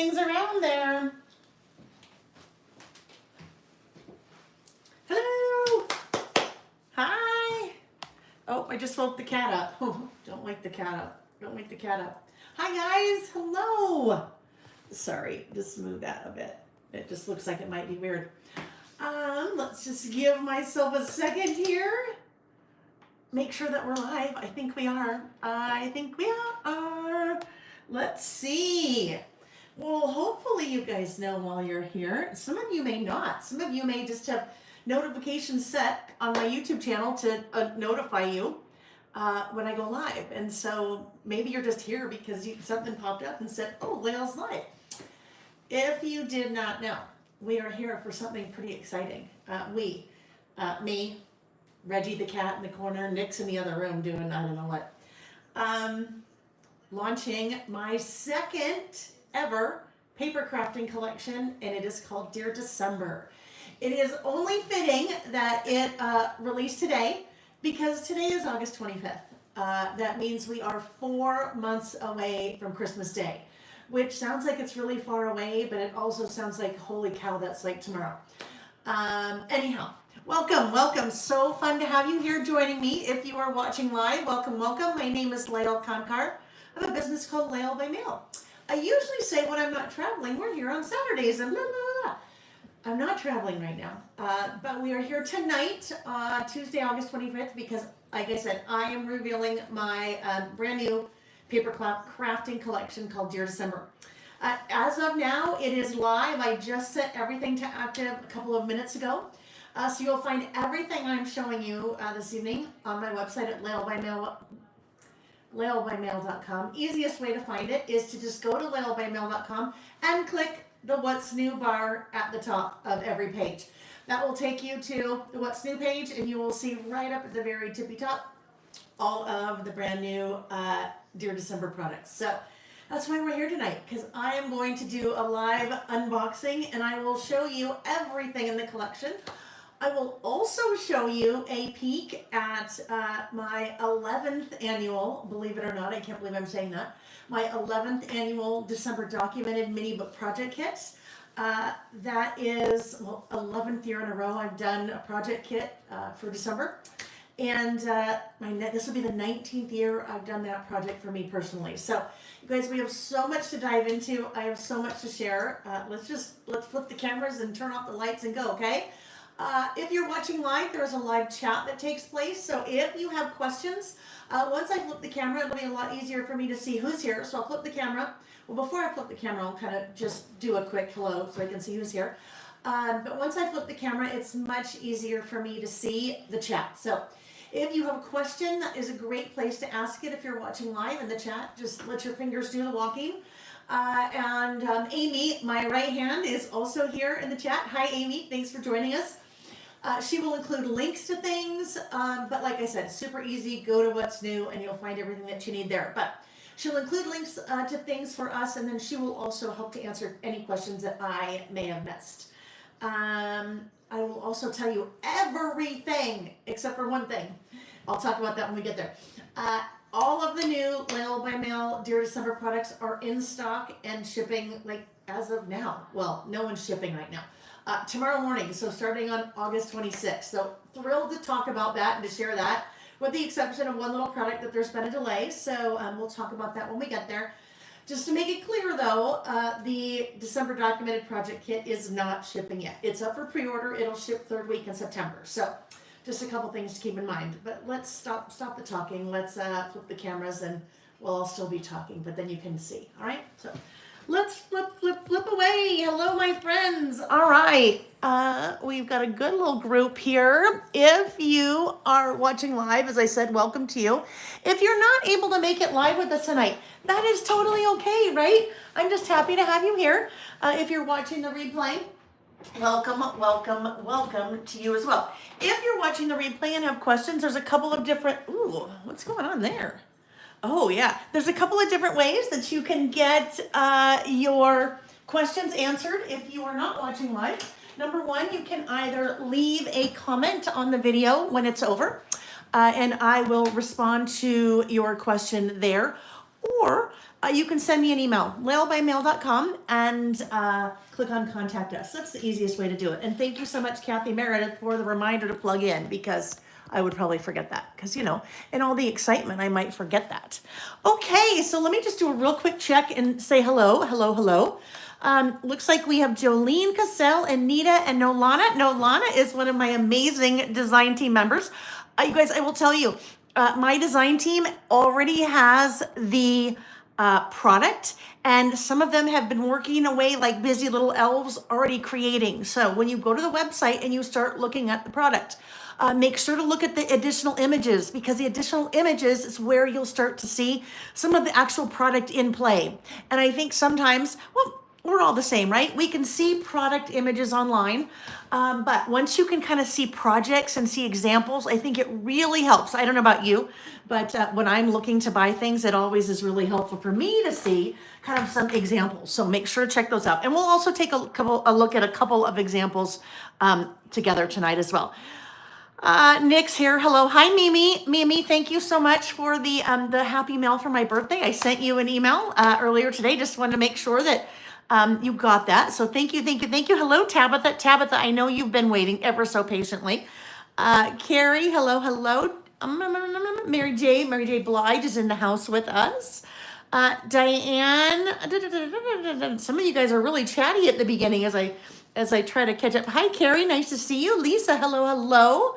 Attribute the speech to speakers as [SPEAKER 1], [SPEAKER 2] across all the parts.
[SPEAKER 1] things around there. Hello. Hi. Oh, I just woke the cat up. Oh, don't wake the cat up. Don't wake the cat up. Hi, guys. Hello. Sorry, just move that a bit. It just looks like it might be weird. Let's just give myself a second here. Make sure that we're live. I think we are. Let's see. Well, hopefully you guys know while you're here. Some of you may not. Some of you may just have notifications set on my YouTube channel to notify you when I go live. And so maybe you're just here because something popped up and said, oh, Layle's live. If you did not know, we are here for something pretty exciting. Me, Reggie the cat in the corner, Nick's in the other room doing I don't know what. Launching my second ever paper crafting collection, and it is called Dear December. It is only fitting that it released today because today is August 25th. That means we are 4 months away from Christmas Day, which sounds like it's really far away, but it also sounds like, holy cow, that's like tomorrow. Anyhow, welcome. So fun to have you here joining me. If you are watching live, welcome. My name is Layle. I have a business called Layle by Mail. I usually say when I'm not traveling, we're here on Saturdays and blah, blah, blah. I'm not traveling right now, but we are here tonight, Tuesday, August 25th, because like I said, I am revealing my brand new paper crafting collection called Dear December. As of now, it is live. I just set everything to active a couple of minutes ago. So you'll find everything I'm showing you this evening on my website at laylebymail.com. Easiest way to find it is to just go to laylebymail.com and click the What's New bar at the top of every page. That will take you to the What's New page, and you will see right up at the very tippy top all of the brand new Dear December products. So that's why we're here tonight, because I am going to do a live unboxing and I will show you everything in the collection. I will also show you a peek at my 11th annual, believe it or not, I can't believe I'm saying that, my 11th annual December documented mini book project kits. That is, 11th year in a row I've done a project kit for December. And this will be the 19th year I've done that project for me personally. So, you guys, we have so much to dive into. I have so much to share. Let's flip the cameras and turn off the lights and go, okay? If you're watching live, there's a live chat that takes place. So if you have questions, once I flip the camera, it'll be a lot easier for me to see who's here. So I'll flip the camera. Well, before I flip the camera, I'll kind of just do a quick hello so I can see who's here. But once I flip the camera, it's much easier for me to see the chat. So if you have a question, that is a great place to ask it if you're watching live in the chat. Just let your fingers do the walking. Amy, my right hand, is also here in the chat. Hi, Amy. Thanks for joining us. She will include links to things, but like I said, super easy. Go to What's New and you'll find everything that you need there. But she'll include links to things for us, and then she will also help to answer any questions that I may have missed. I will also tell you everything except for one thing. I'll talk about that when we get there. All of the new Layle by Mail Dear December products are in stock and shipping like as of now. Well, no one's shipping right now. Tomorrow morning, so starting on August 26th. So thrilled to talk about that and to share that, with the exception of one little product that there's been a delay. So we'll talk about that when we get there. Just to make it clear though, the December documented project kit is not shipping yet. It's up for pre-order. It'll ship third week in September. So just a couple things to keep in mind. But let's stop the talking. Let's flip the cameras, and well, I'll still be talking, but then you can see. All right. So let's flip away. Hello, my friends. All right. We've got a good little group here. If you are watching live, as I said, welcome to you. If you're not able to make it live with us tonight, that is totally okay, right? I'm just happy to have you here. If you're watching the replay, welcome to you as well. If you're watching the replay and have questions, there's a couple of different, what's going on there? Oh yeah, there's a couple of different ways that you can get your questions answered if you are not watching live. Number one, you can either leave a comment on the video when it's over, and I will respond to your question there. Or you can send me an email, laylebymail.com, and click on contact us. That's the easiest way to do it. And thank you so much, Kathy Meredith, for the reminder to plug in, because I would probably forget that, because, you know, in all the excitement, I might forget that. Okay, so let me just do a real quick check and say hello, hello, hello. Looks like we have Jolene Cassell and Nita and Nolana. Nolana is one of my amazing design team members. You guys, I will tell you, my design team already has the product, and some of them have been working away like busy little elves already creating. So when you go to the website and you start looking at the product, make sure to look at the additional images, because the additional images is where you'll start to see some of the actual product in play. And I think sometimes, well, we're all the same, right? We can see product images online, but once you can kind of see projects and see examples, I think it really helps. I don't know about you, but when I'm looking to buy things, it always is really helpful for me to see kind of some examples. So make sure to check those out. And we'll also take a look at a couple of examples together tonight as well. Nick's here. Hello. Hi, Mimi. Mimi, thank you so much for the happy mail for my birthday. I sent you an email earlier today. Just wanted to make sure that you got that. So thank you, thank you, thank you. Hello, Tabitha. Tabitha, I know you've been waiting ever so patiently. Carrie, hello, hello. Mary J. Blige is in the house with us. Diane, some of you guys are really chatty at the beginning as I try to catch up. Hi, Carrie, nice to see you. Lisa, hello, hello.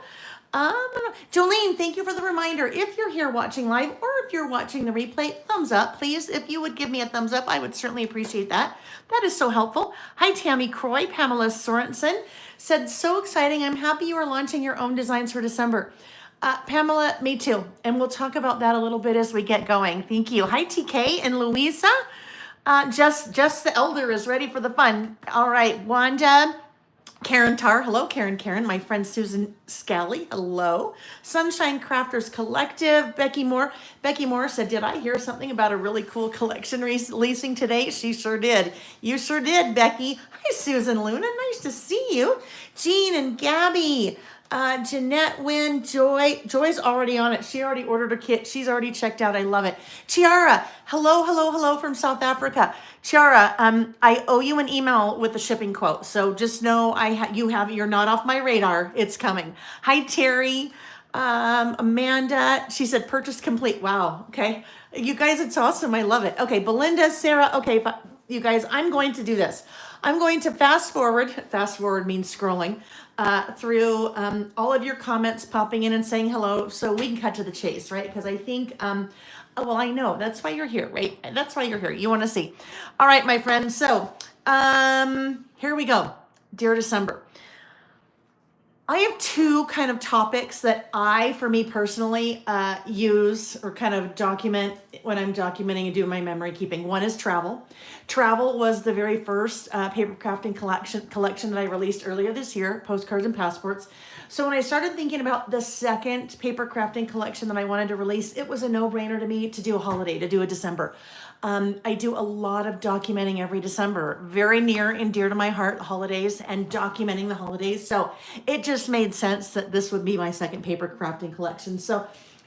[SPEAKER 1] Jolene, thank you for the reminder. If you're here watching live, or if you're watching the replay, thumbs up, please. If you would give me a thumbs up, I would certainly appreciate that. That is so helpful. Hi, Tammy Croy. Pamela Sorensen said, so exciting. I'm happy you are launching your own designs for December. Pamela, me too. And we'll talk about that a little bit as we get going. Thank you. Hi, TK and Louisa. Just the elder is ready for the fun. All right, Wanda. Karen Tarr, hello, Karen, my friend Susan Scally, hello. Sunshine Crafters Collective, Becky Moore said, did I hear something about a really cool collection releasing today? She sure did. You sure did, Becky. Hi, Susan Luna, nice to see you. Jean and Gabby, Jeanette Wynn, Joy's already on it. She already ordered her kit. She's already checked out. I love it. Chiara, hello from South Africa. Chiara, I owe you an email with the shipping quote. So just know you're not off my radar. It's coming. Hi, Terry. Amanda, she said purchase complete. Wow. Okay. You guys, it's awesome. I love it. Okay. Belinda, Sarah. Okay. You guys, I'm going to do this. I'm going to fast forward. Fast forward means scrolling through all of your comments popping in and saying hello, so we can cut to the chase, right? Because I think, well, I know that's why you're here, right? That's why you're here. You want to see. All right, my friends. So here we go. Dear December. I have two kind of topics that for me personally, use or kind of document when I'm documenting and doing my memory keeping. One is travel. Travel was the very first paper crafting collection that I released earlier this year, postcards and passports. So when I started thinking about the second paper crafting collection that I wanted to release, it was a no-brainer to me to do a holiday, to do a December. I do a lot of documenting every December, very near and dear to my heart, holidays and documenting the holidays. So it just made sense that this would be my second paper crafting collection.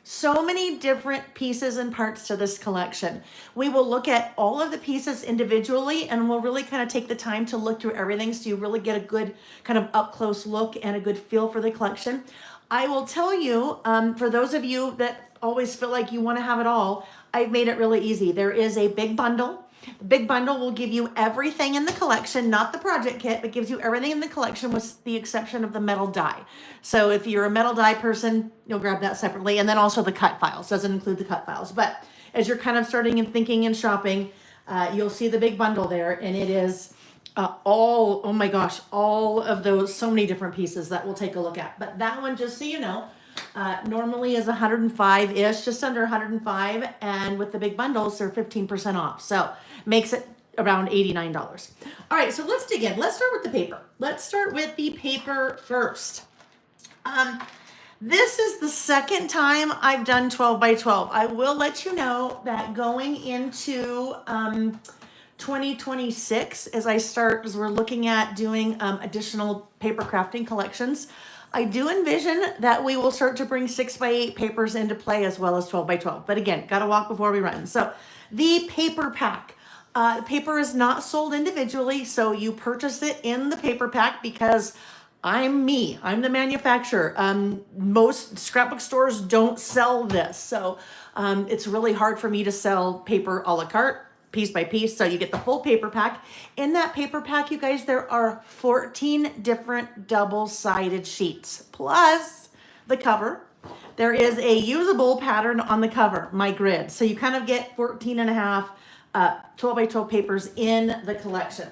[SPEAKER 1] So many different pieces and parts to this collection. We will look at all of the pieces individually, and we'll really kind of take the time to look through everything so you really get a good kind of up close look and a good feel for the collection. I will tell you, for those of you that always feel like you want to have it all, I've made it really easy. There is a big bundle. The big bundle will give you everything in the collection, not the project kit, but gives you everything in the collection with the exception of the metal die. So if you're a metal die person, you'll grab that separately. And then also the cut files, doesn't include the cut files. But as you're kind of starting and thinking and shopping, you'll see the big bundle there. And it is oh my gosh, all of those, so many different pieces that we'll take a look at. But that one, just so you know, normally is 105-ish, just under 105, and with the big bundles, they're 15% off. So makes it around $89. All right, so let's dig in. Let's start with the paper. Let's start with the paper first. This is the second time I've done 12 by 12. I will let you know that going into 2026, as we're looking at doing additional paper crafting collections, I do envision that we will start to bring 6x8 papers into play as well as 12x12. But again, got to walk before we run. So the paper pack. Paper is not sold individually, so you purchase it in the paper pack because I'm me. I'm the manufacturer. Most scrapbook stores don't sell this, so it's really hard for me to sell paper a la carte, piece by piece. So you get the full paper pack. In that paper pack, you guys, there are 14 different double-sided sheets, plus the cover. There is a usable pattern on the cover, my grid. So you kind of get 14 and a half 12x12 papers in the collection.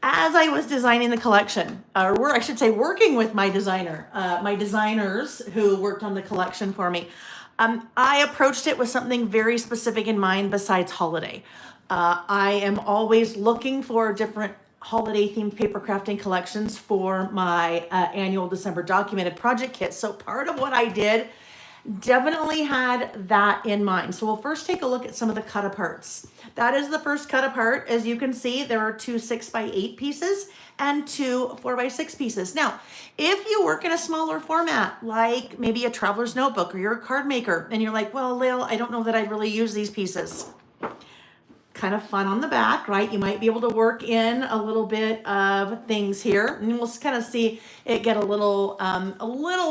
[SPEAKER 1] As I was designing the collection, or I should say working with my designers who worked on the collection for me, I approached it with something very specific in mind besides holiday. I am always looking for different holiday themed paper crafting collections for my annual December documented project kit. So part of what I did definitely had that in mind. So we'll first take a look at some of the cut aparts. That is the first cut apart. As you can see, there are 2 6x8 pieces and 2 4x6 pieces. Now, if you work in a smaller format, like maybe a traveler's notebook or you're a card maker, and you're like, well, Layle, I don't know that I really use these pieces. Kind of fun on the back, right? You might be able to work in a little bit of things here, and we'll kind of see it get a little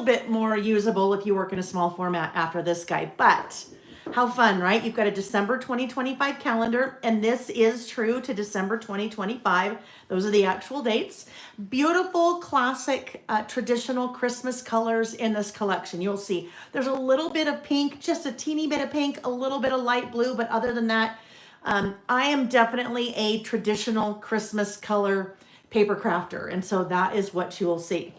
[SPEAKER 1] bit more usable if you work in a small format after this guy. But how fun, right? You've got a December 2025 calendar, and this is true to December 2025. Those are the actual dates. Beautiful, classic, traditional Christmas colors in this collection. You'll see there's a little bit of pink, just a teeny bit of pink, a little bit of light blue, but other than that, I am definitely a traditional Christmas color paper crafter, and so that is what you will see.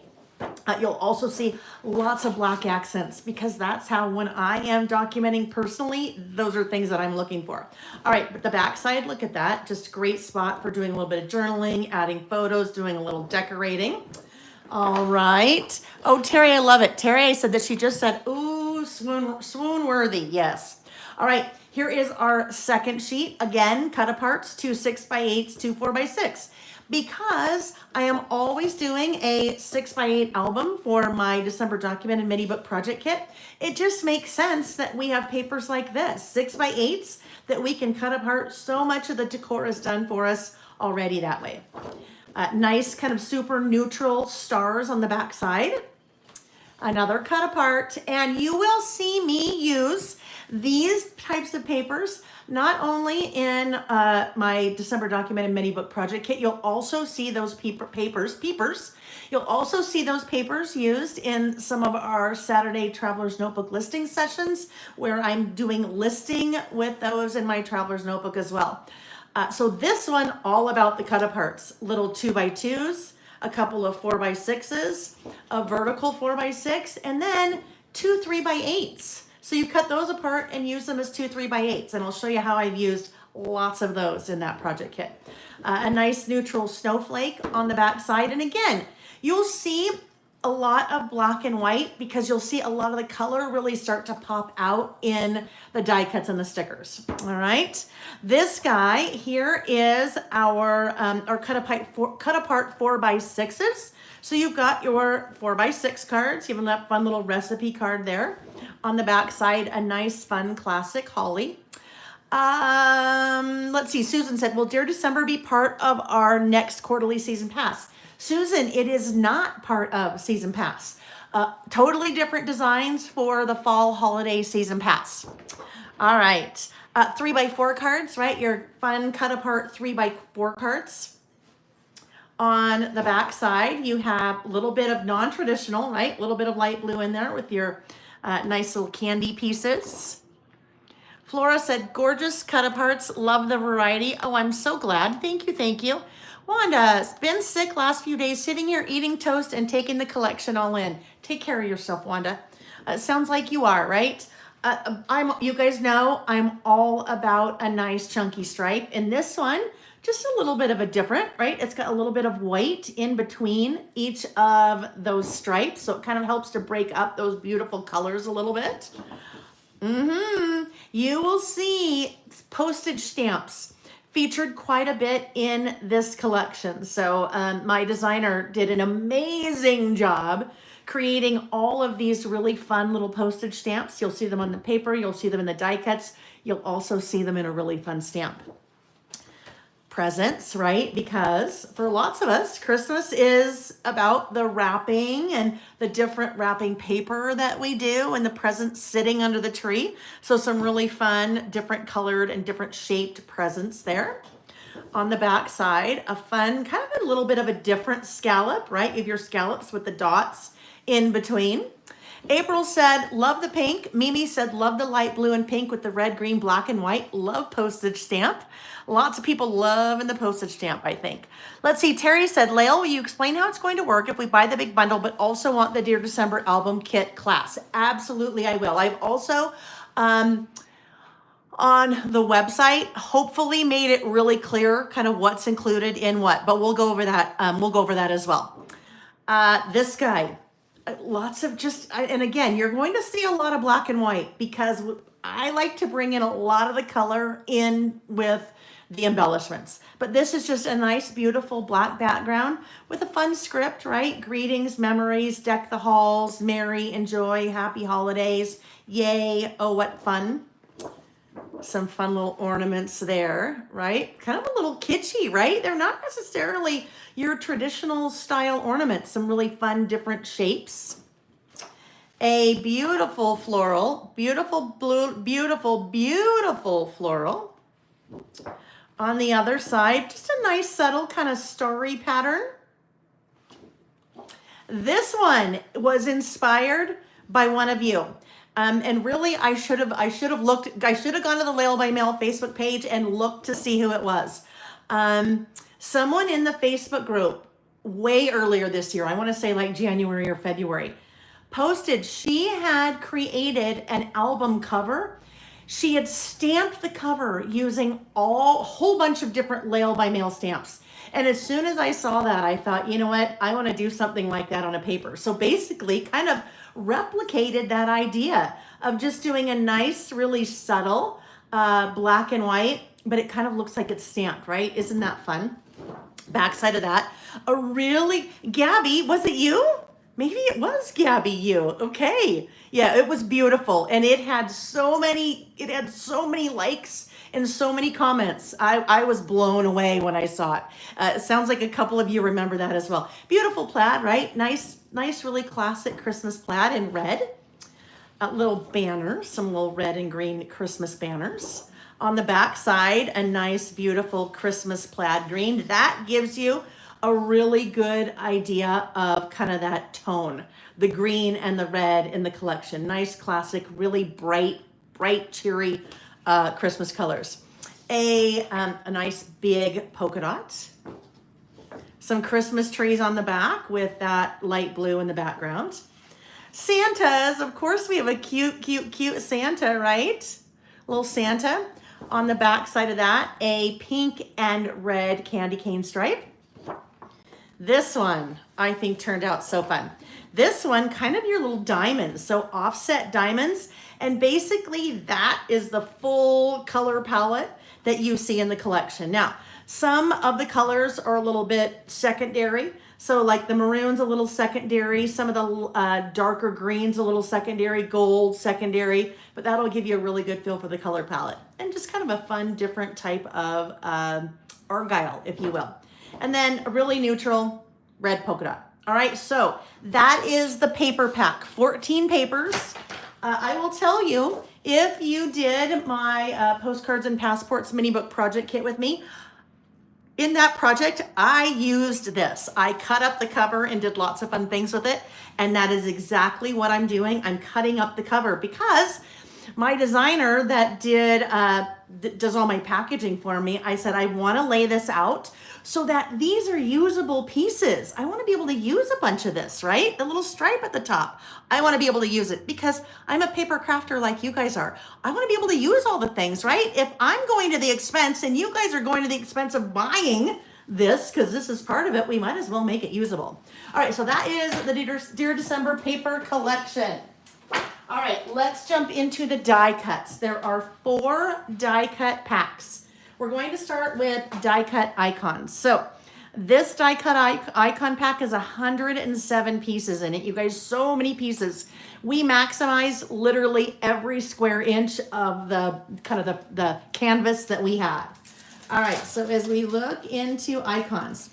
[SPEAKER 1] You'll also see lots of black accents because that's how, when I am documenting personally, those are things that I'm looking for. All right, but the back side, look at that. Just a great spot for doing a little bit of journaling, adding photos, doing a little decorating. All right. Oh, Terry, I love it. Terry said that she just said, ooh, swoon worthy. Yes. All right. Here is our second sheet. Again, cut aparts, 2 6x8s, 2 4x6. Because I am always doing a 6x8 album for my December documented mini book project kit, it just makes sense that we have papers like this, 6x8s, that we can cut apart. So much of the decor is done for us already that way. Nice kind of super neutral stars on the back side. Another cut apart, and you will see me use these types of papers not only in my December documented mini book project kit. You'll also see those peepers. You'll also see those papers used in some of our Saturday Traveler's Notebook listing sessions, where I'm doing listing with those in my Traveler's Notebook as well. So this one, all about the cut aparts, little 2x2s, a couple of 4x6s, a vertical 4x6, and then 2 3x8s. So you cut those apart and use them as 2 3x8s, and I'll show you how I've used lots of those in that project kit. A nice neutral snowflake on the back side, and again, you'll see a lot of black and white because you'll see a lot of the color really start to pop out in the die cuts and the stickers. All right, this guy here is our cut apart 4x6s. So you've got your 4x6 cards. You have that fun little recipe card there. On the back side, a nice fun classic holly. Let's see, Susan said, will Dear December be part of our next quarterly season pass? Susan, it is not part of season pass. Totally different designs for the fall holiday season pass. All right, 3x4 cards, right? Your fun cut apart 3x4 cards. On the back side, you have a little bit of non-traditional, right? A little bit of light blue in there with your nice little candy pieces. Flora said, gorgeous cut aparts, love the variety. Oh, I'm so glad. Thank you, thank you. Wanda's been sick last few days, sitting here eating toast and taking the collection all in. Take care of yourself, Wanda. Sounds like you are, right? You guys know I'm all about a nice chunky stripe. And this one, just a little bit of a different, right? It's got a little bit of white in between each of those stripes. So it kind of helps to break up those beautiful colors a little bit. You will see postage stamps featured quite a bit in this collection. So my designer did an amazing job creating all of these really fun little postage stamps. You'll see them on the paper, you'll see them in the die cuts, you'll also see them in a really fun stamp. Presents, right? Because for lots of us, Christmas is about the wrapping and the different wrapping paper that we do and the presents sitting under the tree. So some really fun, different colored and different shaped presents there. On the back side, a fun, kind of a little bit of a different scallop, right? You have your scallops with the dots in between. April said, love the pink. Mimi said, love the light blue and pink with the red, green, black, and white. Love postage stamp. Lots of people loving the postage stamp, I think. Let's see, Terry said, Layle, will you explain how it's going to work if we buy the big bundle, but also want the Dear December album kit class? Absolutely, I will. I've also, on the website, hopefully made it really clear kind of what's included in what, but we'll go over that. We'll go over that as well. This guy, lots of just, and again, you're going to see a lot of black and white because I like to bring in a lot of the color in with the embellishments. But this is just a nice, beautiful black background with a fun script, right? Greetings, memories, deck the halls, merry, enjoy, happy holidays, yay, oh, what fun. Some fun little ornaments there, right? Kind of a little kitschy, right? They're not necessarily your traditional style ornaments. Some really fun, different shapes. A beautiful floral, beautiful blue, beautiful floral. On the other side, just a nice, subtle kind of starry pattern. This one was inspired by one of you. And really, I should have gone to the Layle by Mail Facebook page and looked to see who it was. Someone in the Facebook group way earlier this year, I want to say like January or February, posted she had created an album cover. She had stamped the cover using a whole bunch of different Layle by Mail stamps. And as soon as I saw that, I thought, you know what? I want to do something like that on a paper. So basically kind of replicated that idea of just doing a nice, really subtle black and white, but it kind of looks like it's stamped, right? Isn't that fun? Backside of that, Gabby, was it you? Maybe it was Gabby, you. Okay. Yeah, it was beautiful. And it had so many likes and so many comments. I was blown away when I saw it. It sounds like a couple of you remember that as well. Beautiful plaid, right? Nice, really classic Christmas plaid in red. A little banner, some little red and green Christmas banners. On the back side, a nice, beautiful Christmas plaid green. That gives you a really good idea of kind of that tone, the green and the red in the collection. Nice, classic, really bright, cheery Christmas colors. A nice big polka dot. Some Christmas trees on the back with that light blue in the background. Santas, of course we have a cute Santa, right? Little Santa. On the back side of that, a pink and red candy cane stripe. This one, I think, turned out so fun. This one, kind of your little diamonds, so offset diamonds. And basically that is the full color palette that you see in the collection. Now, some of the colors are a little bit secondary. So like the maroon's a little secondary, some of the darker greens a little secondary, gold secondary, but that'll give you a really good feel for the color palette. And just kind of a fun, different type of argyle, if you will. And then a really neutral red polka dot. All right, so that is the paper pack, 14 papers. I will tell you, if you did my postcards and passports mini book project kit with me, in that project, I used this. I cut up the cover and did lots of fun things with it. And that is exactly what I'm doing. I'm cutting up the cover because my designer that does all my packaging for me, I said, I want to lay this out so that these are usable pieces. I want to be able to use a bunch of this, right? The little stripe at the top. I want to be able to use it because I'm a paper crafter like you guys are. I want to be able to use all the things, right? If I'm going to the expense and you guys are going to the expense of buying this, because this is part of it, we might as well make it usable. All right, so that is the Dear December paper collection. All right, let's jump into the die cuts. There are 4 die cut packs. we're going to start with die cut icons. So this die cut icon pack is 107 pieces in it. You guys, so many pieces. We maximize literally every square inch of the kind of the canvas that we had. All right, so as we look into icons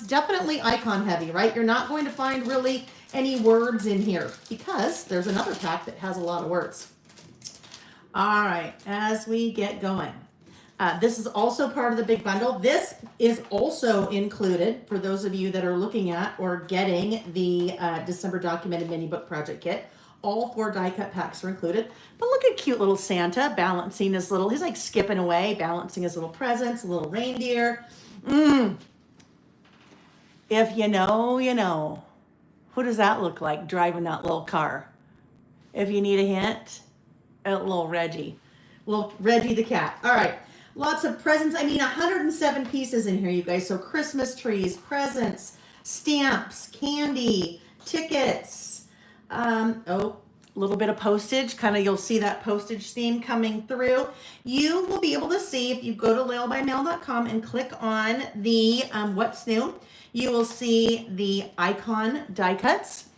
[SPEAKER 1] definitely icon heavy, right? You're not going to find really any words in here because there's another pack that has a lot of words. All right, as we get going. This is also part of the big bundle. This is also included for those of you that are looking at or getting the December Documented Mini Book Project Kit. All 4 die cut packs are included. But look at cute little Santa balancing his little, he's like skipping away, balancing his little presents, a little reindeer. If you know, you know. Who does that look like driving that little car? If you need a hint, a little Reggie. Little Reggie the cat. All right. Lots of presents. I mean, 107 pieces in here, you guys. So Christmas trees, presents, stamps, candy, tickets. A little bit of postage. Kind of, you'll see that postage theme coming through. You will be able to see if you go to laylebymail.com and click on the what's new. You will see the icon die cuts,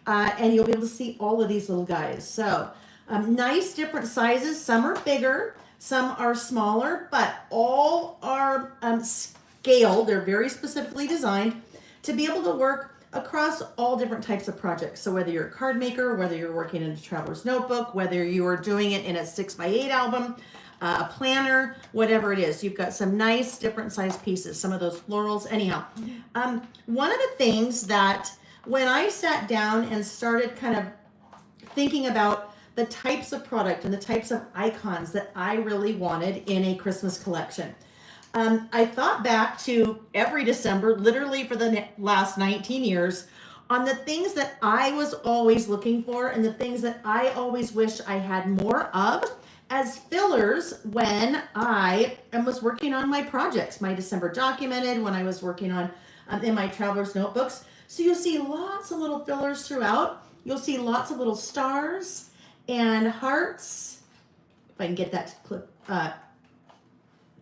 [SPEAKER 1] and you'll be able to see all of these little guys. So nice different sizes. Some are bigger. Some are smaller, but all are scaled. They're very specifically designed to be able to work across all different types of projects. So whether you're a card maker, whether you're working in a traveler's notebook, whether you are doing it in a 6x8 album, a planner, whatever it is, you've got some nice different size pieces, some of those florals. Anyhow, one of the things that when I sat down and started kind of thinking about the types of product and the types of icons that I really wanted in a Christmas collection. I thought back to every December, literally for the last 19 years, on the things that I was always looking for and the things that I always wish I had more of as fillers when I was working on my projects, my December Documented, when I was working on in my traveler's notebooks. So you'll see lots of little fillers throughout. You'll see lots of little stars and hearts. If I can get that to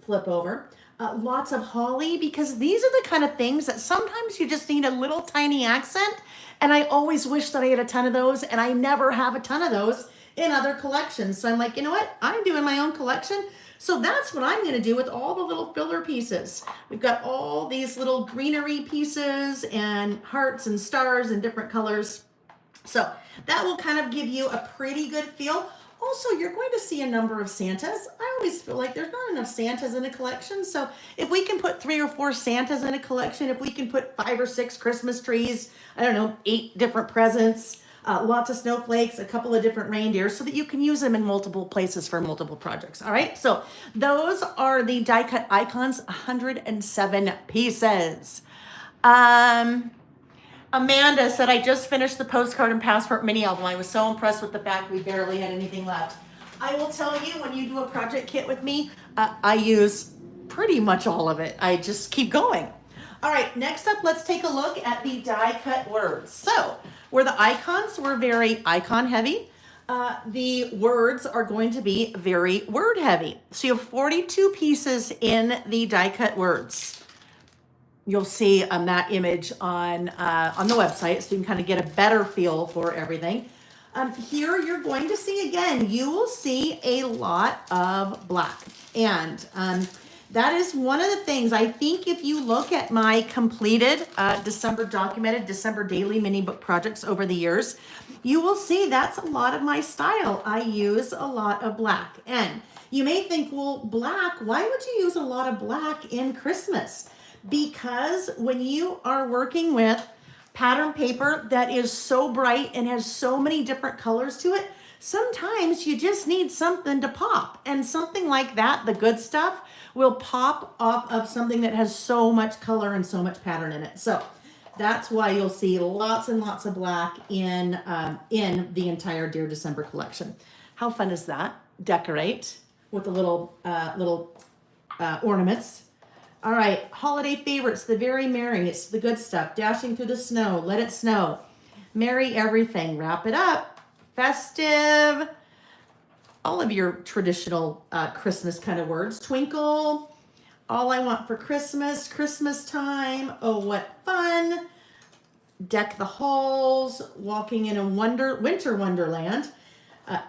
[SPEAKER 1] flip over. Lots of holly, because these are the kind of things that sometimes you just need a little tiny accent. And I always wish that I had a ton of those, and I never have a ton of those in other collections. So I'm like, you know what? I'm doing my own collection. So that's what I'm going to do with all the little filler pieces. We've got all these little greenery pieces and hearts and stars and different colors. So that will kind of give you a pretty good feel. Also, you're going to see a number of Santas. I always feel like there's not enough Santas in a collection. So if we can put 3 or 4 Santas in a collection, if we can put 5 or 6 Christmas trees, I don't know, 8 different presents, lots of snowflakes, a couple of different reindeers, so that you can use them in multiple places for multiple projects. All right, so those are the die cut icons, 107 pieces. Amanda said, I just finished the postcard and passport mini album. I was so impressed with the fact we barely had anything left. I will tell you, when you do a project kit with me, I use pretty much all of it. I just keep going. All right, next up, let's take a look at the die cut words. So where the icons were very icon heavy, the words are going to be very word heavy. So you have 42 pieces in the die cut words. You'll see that image on the website, so you can kind of get a better feel for everything. Here you're going to see, again, you will see a lot of black. And that is one of the things, I think if you look at my completed December Documented, December daily mini book projects over the years, you will see that's a lot of my style. I use a lot of black. And you may think, well, black, why would you use a lot of black in Christmas? Because when you are working with pattern paper that is so bright and has so many different colors to it, sometimes you just need something to pop. And something like that, the good stuff, will pop off of something that has so much color and so much pattern in it. So that's why you'll see lots and lots of black in the entire Dear December collection. How fun is that? Decorate with the little ornaments. All right, holiday favorites, the very merry, it's the good stuff. Dashing through the snow, let it snow. Merry everything, wrap it up. Festive. all of your traditional Christmas kind of words. Twinkle, all I want for Christmas, Christmas time, oh what fun, deck the halls, walking in a winter wonderland,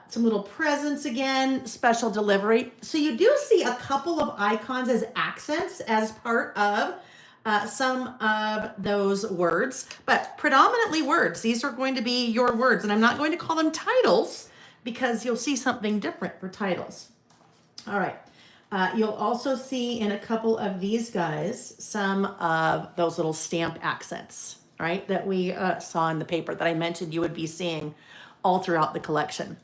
[SPEAKER 1] some little presents again, special delivery. So you do see a couple of icons as accents as part of some of those words, but predominantly words. These are going to be your words, and I'm not going to call them titles because you'll see something different for titles. All right. You'll also see in a couple of these guys some of those little stamped accents, right, that we saw in the paper that I mentioned you would be seeing all throughout the collection.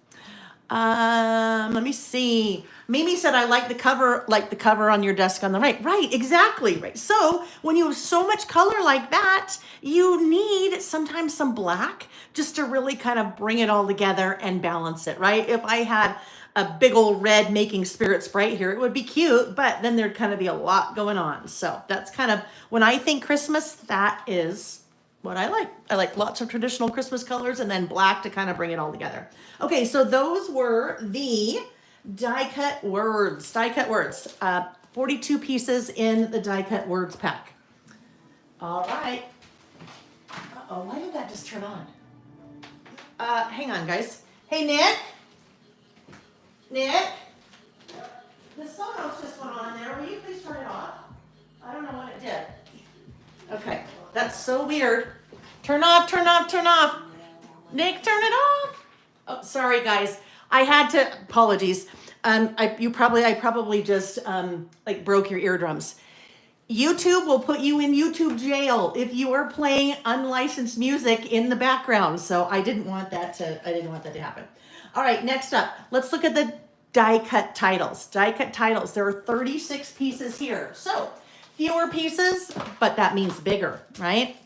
[SPEAKER 1] Let me see. Mimi said, I like the cover on your desk on the right. Right, exactly, right. So when you have so much color like that, you need sometimes some black just to really kind of bring it all together and balance it, right? If I had a big old red making spirit Sprite here, it would be cute, but then there'd kind of be a lot going on. So that's kind of, when I think Christmas, that is what I like. I like lots of traditional Christmas colors and then black to kind of bring it all together. Okay, so those were the die cut words. 42 pieces in the die cut words pack. All right. Uh-oh, why did that just turn on? Hang on, guys. Hey, Nick? Nick? The Sonos just went on in there. Will you please turn it off? I don't know what it did. Okay, that's so weird. Turn off, turn off, turn off. Nick, turn it off. Oh, sorry guys. I had to, apologies. I probably just like broke your eardrums. YouTube will put you in YouTube jail if you are playing unlicensed music in the background. So I didn't want that to happen. All right, next up, let's look at the die cut titles. Die cut titles, there are 36 pieces here. So fewer pieces, but that means bigger, right?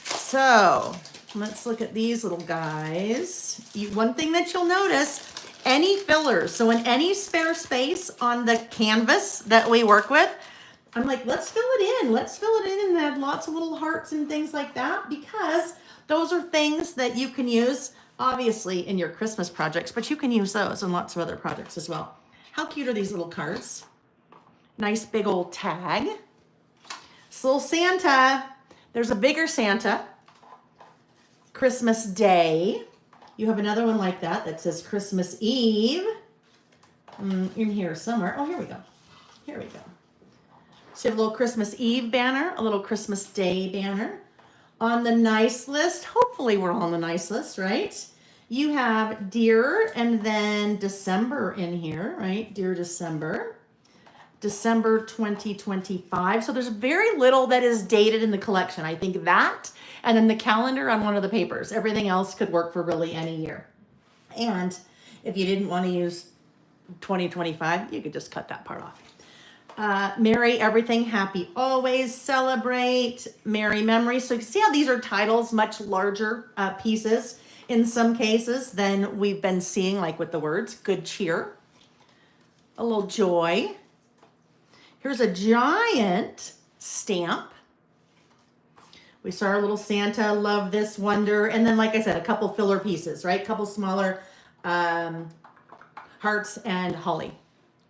[SPEAKER 1] So let's look at these little guys. One thing that you'll notice, any fillers. So in any spare space on the canvas that we work with, I'm like, let's fill it in. Let's fill it in and add lots of little hearts and things like that, because those are things that you can use obviously in your Christmas projects, but you can use those in lots of other projects as well. How cute are these little cards? Nice big old tag. This little Santa. There's a bigger Santa. Christmas Day. You have another one like that that says Christmas Eve. In here somewhere. Oh, here we go. Here we go. So you have a little Christmas Eve banner, a little Christmas Day banner. On the nice list, hopefully we're all on the nice list, right? You have Dear and then December in here, right? Dear December. December 2025. So there's very little that is dated in the collection. I think that, and then the calendar on one of the papers. Everything else could work for really any year. And if you didn't want to use 2025, you could just cut that part off. Merry Everything, Happy Always, Celebrate, Merry Memories. So you can see how these are titles, much larger pieces in some cases than we've been seeing, like with the words. Good Cheer, a little Joy. Here's a giant stamp. We saw our little Santa, Love This, Wonder, and then, like I said, a couple filler pieces, right? A couple smaller hearts and holly,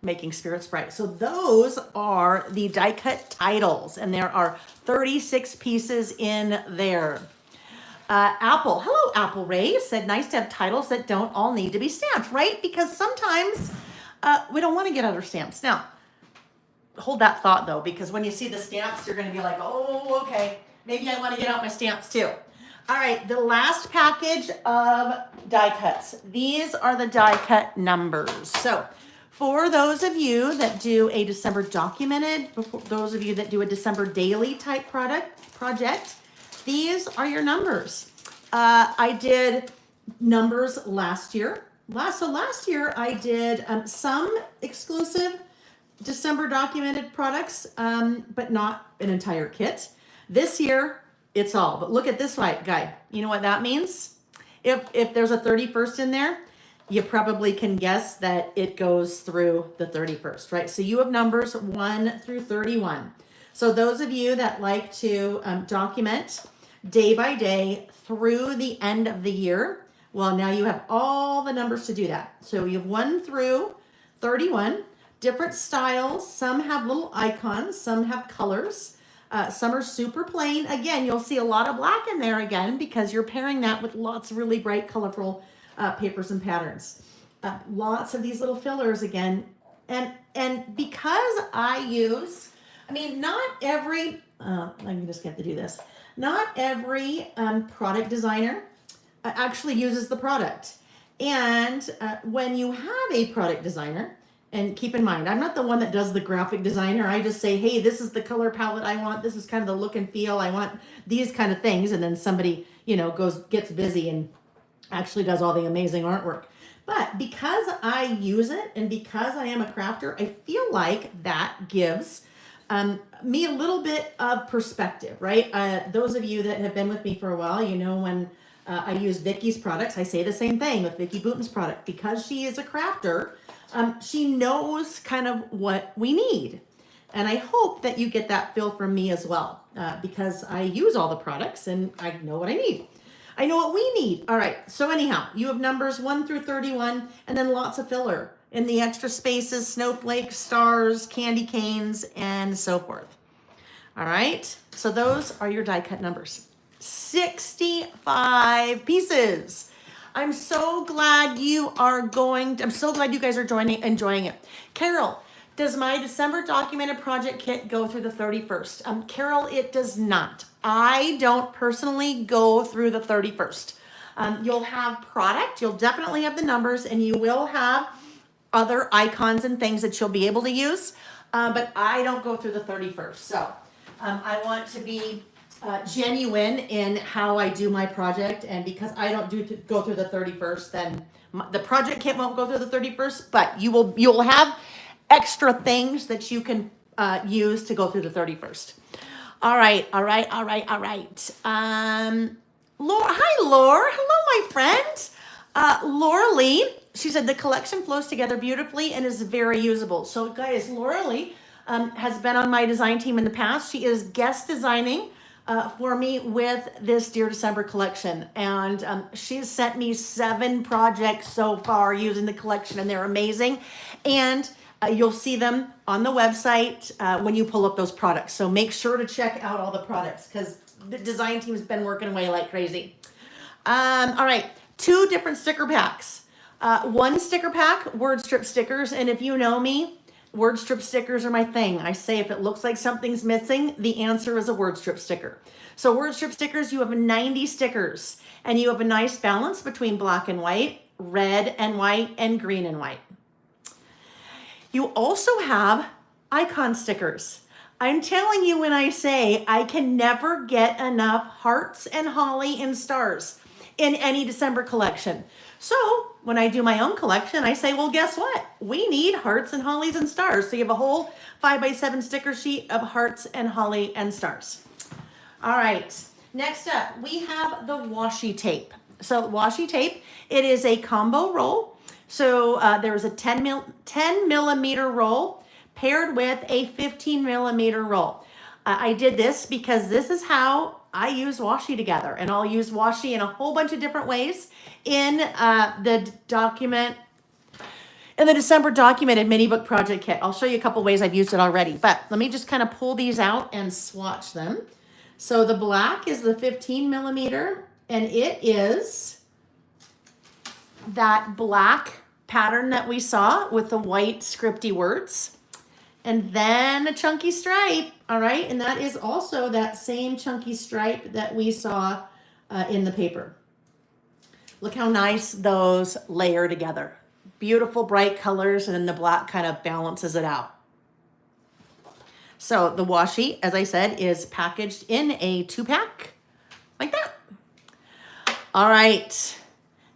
[SPEAKER 1] making spirits bright. So those are the die cut titles, and there are 36 pieces in there. Apple, hello Apple Ray, said nice to have titles that don't all need to be stamped, right? Because sometimes we don't want to get other stamps. Now, hold that thought though, because when you see the stamps, you're going to be like, oh, okay, maybe I want to get out my stamps too. All right, the last package of die cuts. These are the die cut numbers. So for those of you that do a December documented, those of you that do a December daily type project, these are your numbers. I did numbers last year. Last year I did some exclusive December documented products, but not an entire kit. This year, it's all. But look at this guide. You know what that means? If there's a 31st in there, you probably can guess that it goes through the 31st, right? So you have numbers 1 through 31. So those of you that like to document day by day through the end of the year, Well, now you have all the numbers to do that. So you have 1 through 31, different styles. Some have little icons, some have colors. Some are super plain. Again, you'll see a lot of black in there again because you're pairing that with lots of really bright, colorful papers and patterns. Lots of these little fillers again. And because I use, I mean, not every, I'm just going to have to do this. Not every product designer actually uses the product. And when you have a product designer, and keep in mind, I'm not the one that does the graphic designer. I just say, hey, this is the color palette I want. This is kind of the look and feel. I want these kind of things. And then somebody, gets busy and actually does all the amazing artwork. But because I use it and because I am a crafter, I feel like that gives me a little bit of perspective, right? Those of you that have been with me for a while, when I use Vicky's products, I say the same thing with Vicky Bouton's product. Because she is a crafter, she knows kind of what we need. And I hope that you get that feel from me as well, because I use all the products and I know what I need. I know what we need. All right. So anyhow, you have numbers 1 through 31 and then lots of filler in the extra spaces, snowflakes, stars, candy canes, and so forth. All right. So those are your die cut numbers. 65 pieces. I'm so glad I'm so glad you guys are enjoying it. Carol, does my December documented project kit go through the 31st? Carol, it does not. I don't personally go through the 31st. You'll have product, you'll definitely have the numbers, and you will have other icons and things that you'll be able to use, but I don't go through the 31st. So I want to be genuine in how I do my project, and because I don't go through the 31st, then the project kit won't go through the 31st, but you'll have extra things that you can use to go through the 31st. All right. Laura, hi, Laura. Hello, my friend. Laura Lee, she said the collection flows together beautifully and is very usable. So guys, Laura Lee has been on my design team in the past. She is guest designing for me with this Dear December collection. And she's sent me 7 projects so far using the collection, and they're amazing. And you'll see them on the website when you pull up those products. So make sure to check out all the products because the design team's been working away like crazy. All right, 2 different sticker packs. 1 sticker pack, word strip stickers. And if you know me, word strip stickers are my thing. I say if it looks like something's missing, the answer is a word strip sticker. So word strip stickers, you have 90 stickers. And you have a nice balance between black and white, red and white, and green and white. You also have icon stickers. I'm telling you when I say I can never get enough hearts and holly and stars in any December collection. So when I do my own collection, I say, well, guess what? We need hearts and hollies and stars. So you have a whole 5x7 sticker sheet of hearts and holly and stars. All right. Next up, we have the washi tape. So washi tape, it is a combo roll. So there is a 10 millimeter roll paired with a 15 millimeter roll. I did this because this is how I use washi together, and I'll use washi in a whole bunch of different ways in the December documented mini book project kit. I'll show you a couple ways I've used it already, but let me just kind of pull these out and swatch them. So the black is the 15 millimeter, and it is that black pattern that we saw with the white scripty words, and then a chunky stripe. All right, and that is also that same chunky stripe that we saw in the paper. Look how nice those layer together. Beautiful bright colors, and then the black kind of balances it out. So the washi, as I said, is packaged in a 2-pack like that. All right.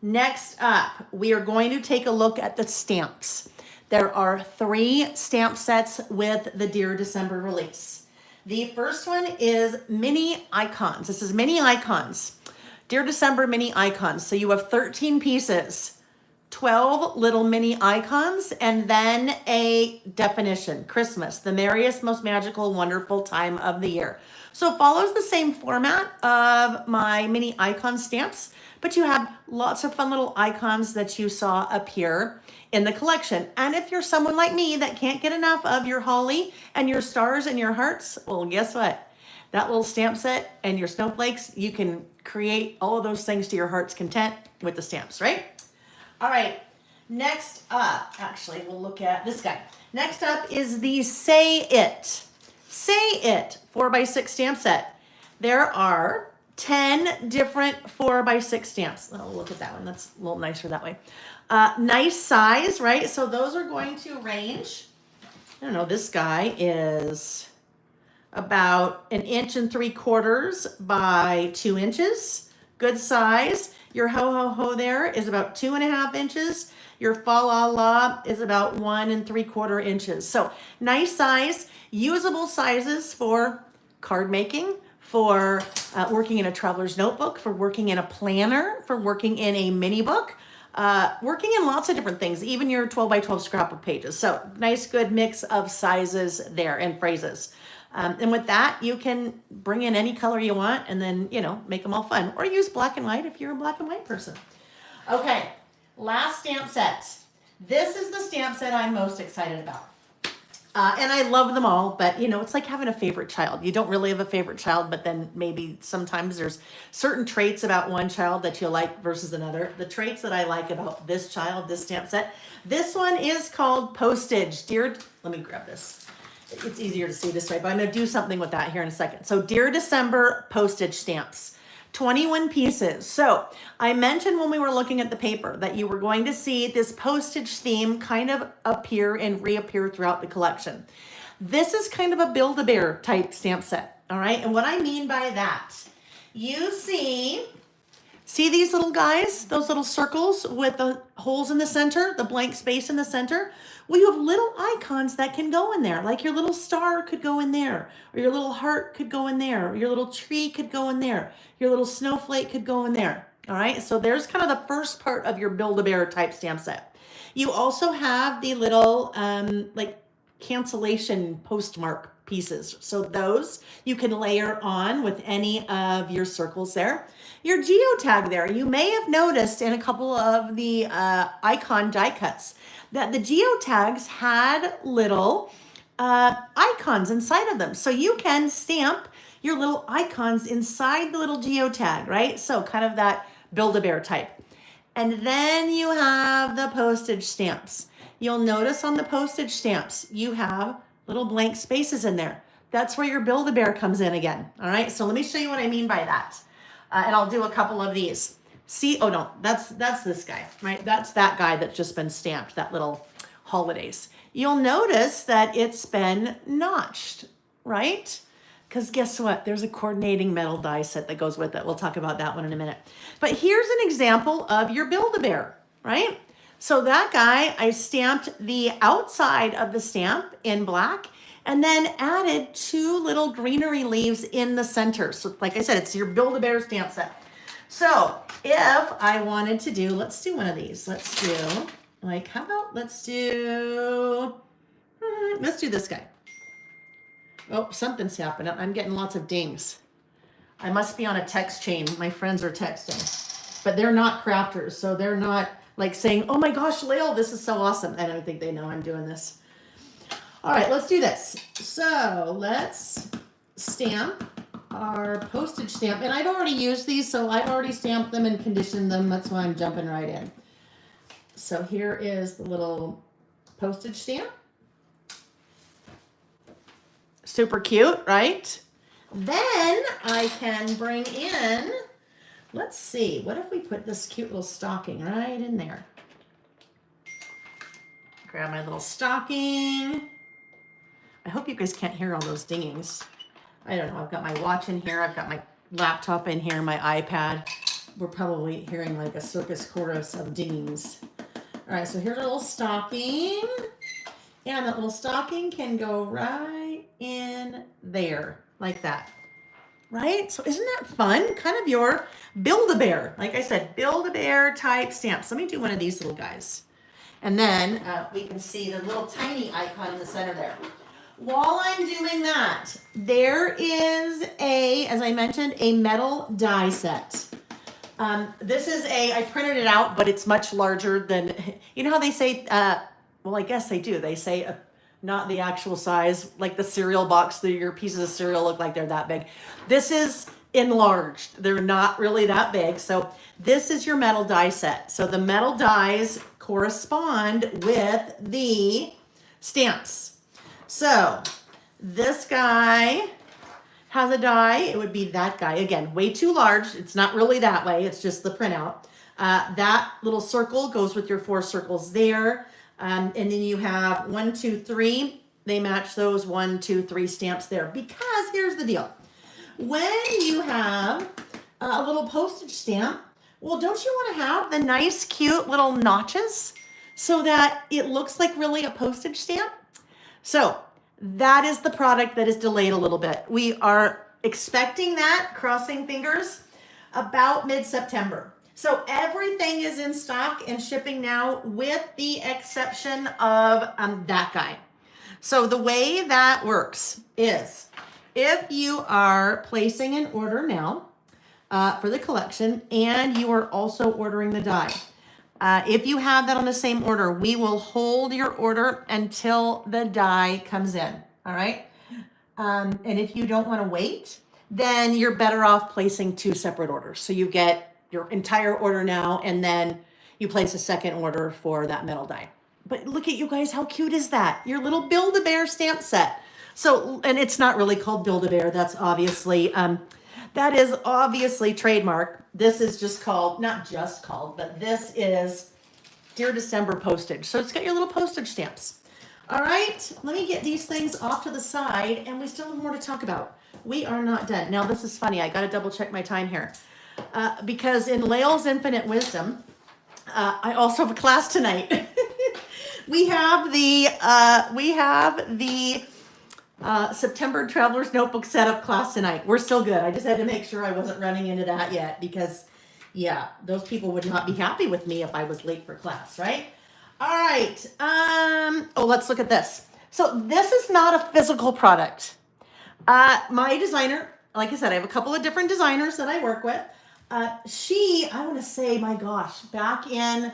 [SPEAKER 1] Next up, we are going to take a look at the stamps. There are 3 stamp sets with the Dear December release. The first one is mini icons. This is mini icons. Dear December mini icons. So you have 13 pieces, 12 little mini icons, and then a definition. Christmas, the merriest, most magical, wonderful time of the year. So it follows the same format of my mini icon stamps, but you have lots of fun little icons that you saw appear in the collection. And if you're someone like me that can't get enough of your holly and your stars and your hearts, well, guess what? That little stamp set and your snowflakes, you can create all of those things to your heart's content with the stamps, right? All right, next up, actually, we'll look at this guy. Next up is the Say It. Say It 4x6 stamp set. There are 10 different 4x6 stamps. Oh, look at that one. That's a little nicer that way. Nice size, right? So those are going to range. I don't know, this guy is about 1.75 inches by 2 inches. Good size. Your ho ho ho there is about 2.5 inches. Your fa la la is about 1.75 inches. So nice size, usable sizes for card making, for working in a traveler's notebook, for working in a planner, for working in a mini book, working in lots of different things, even your 12 by 12 scrapbook pages. So nice, good mix of sizes there and phrases. And with that, you can bring in any color you want and then, you know, make them all fun. Or use black and white if you're a black and white person. Okay, last stamp set. This is the stamp set I'm most excited about. And I love them all, but you know, it's like having a favorite child. You don't really have a favorite child, but then maybe sometimes there's certain traits about one child that you like versus another. The traits that I like about this child, this stamp set, this one is called Postage. Dear, let me grab this. It's easier to see this way, but I'm going to do something with that here in a second. So Dear December postage stamps, 21 pieces. So I mentioned when we were looking at the paper that you were going to see this postage theme kind of appear and reappear throughout the collection. This is kind of a Build-A-Bear type stamp set, all right? And what I mean by that, you see these little guys, those little circles with the holes in the center, the blank space in the center? Well, you have little icons that can go in there, like your little star could go in there, or your little heart could go in there, or your little tree could go in there, your little snowflake could go in there, all right? So there's kind of the first part of your Build-A-Bear type stamp set. You also have the little like cancellation postmark pieces. So those you can layer on with any of your circles there. Your geotag there, you may have noticed in a couple of the icon die cuts that the geotags had little icons inside of them. So you can stamp your little icons inside the little geotag, right? So kind of that Build-A-Bear type. And then you have the postage stamps. You'll notice on the postage stamps, you have little blank spaces in there. That's where your Build-A-Bear comes in again. All right, so let me show you what I mean by that. And I'll do a couple of these. See, oh no, that's this guy, right? That's that guy that's just been stamped, that little holidays. You'll notice that it's been notched, right? Because guess what? There's a coordinating metal die set that goes with it. We'll talk about that one in a minute. But here's an example of your Build-A-Bear, right? So that guy, I stamped the outside of the stamp in black and then added 2 little greenery leaves in the center. So like I said, it's your Build-A-Bear stamp set. So if I wanted to do, let's do one of these. Let's do, like, how about, let's do this guy. Oh, something's happening. I'm getting lots of dings. I must be on a text chain. My friends are texting, but they're not crafters. So they're not like saying, oh my gosh, Layle, this is so awesome. I don't think they know I'm doing this. All right, let's do this. So let's stamp our postage stamp. And I've already used these, so I've already stamped them and conditioned them. That's why I'm jumping right in. So here is the little postage stamp. Super cute, right? Then I can bring in, let's see, what if we put this cute little stocking right in there? Grab my little stocking. I hope you guys can't hear all those dingings. I don't know, I've got my watch in here, I've got my laptop in here, my iPad. We're probably hearing like a circus chorus of dingings. All right, so here's a little stocking. And that little stocking can go right in there, like that. Right? So isn't that fun? Kind of your Build-A-Bear. Like I said, Build-A-Bear type stamps. Let me do one of these little guys. And then we can see the little tiny icon in the center there. while I'm doing that, there is as I mentioned, a metal die set. This is I printed it out, but it's much larger than, you know how they say, well, I guess they do. They say not the actual size, like the cereal box, your pieces of cereal look like they're that big. This is enlarged. They're not really that big. So this is your metal die set. So the metal dies correspond with the stamps. So this guy has a die. It would be that guy. Again, way too large. It's not really that way. It's just the printout. That little circle goes with your 4 circles there. And then you have 1, 2, 3. They match those 1, 2, 3 stamps there. Because here's the deal. When you have a little postage stamp, well, don't you want to have the nice, cute little notches so that it looks like really a postage stamp? So that is the product that is delayed a little bit. We are expecting that, crossing fingers, about mid-September. So everything is in stock and shipping now with the exception of that guy. So the way that works is if you are placing an order now for the collection and you are also ordering the die, if you have that on the same order, we will hold your order until the die comes in, all right? And if you don't want to wait, then you're better off placing 2 separate orders. So you get your entire order now, and then you place a second order for that metal die. But look at you guys, how cute is that? Your little Build-A-Bear stamp set. So, and it's not really called Build-A-Bear. That's obviously, that is obviously trademark. This is just called, not just called, but this is Dear December postage. So it's got your little postage stamps. All right, let me get these things off to the side, and we still have more to talk about. We are not done. Now, this is funny. I got to double check my time here. Because in Layle's Infinite Wisdom, I also have a class tonight. we have the September Traveler's Notebook Setup class tonight. We're still good. I just had to make sure I wasn't running into that yet because, yeah, those people would not be happy with me if I was late for class, right? All right. Oh, let's look at this. So this is not a physical product. My designer, like I said, I have a couple of different designers that I work with. I want to say, my gosh, back in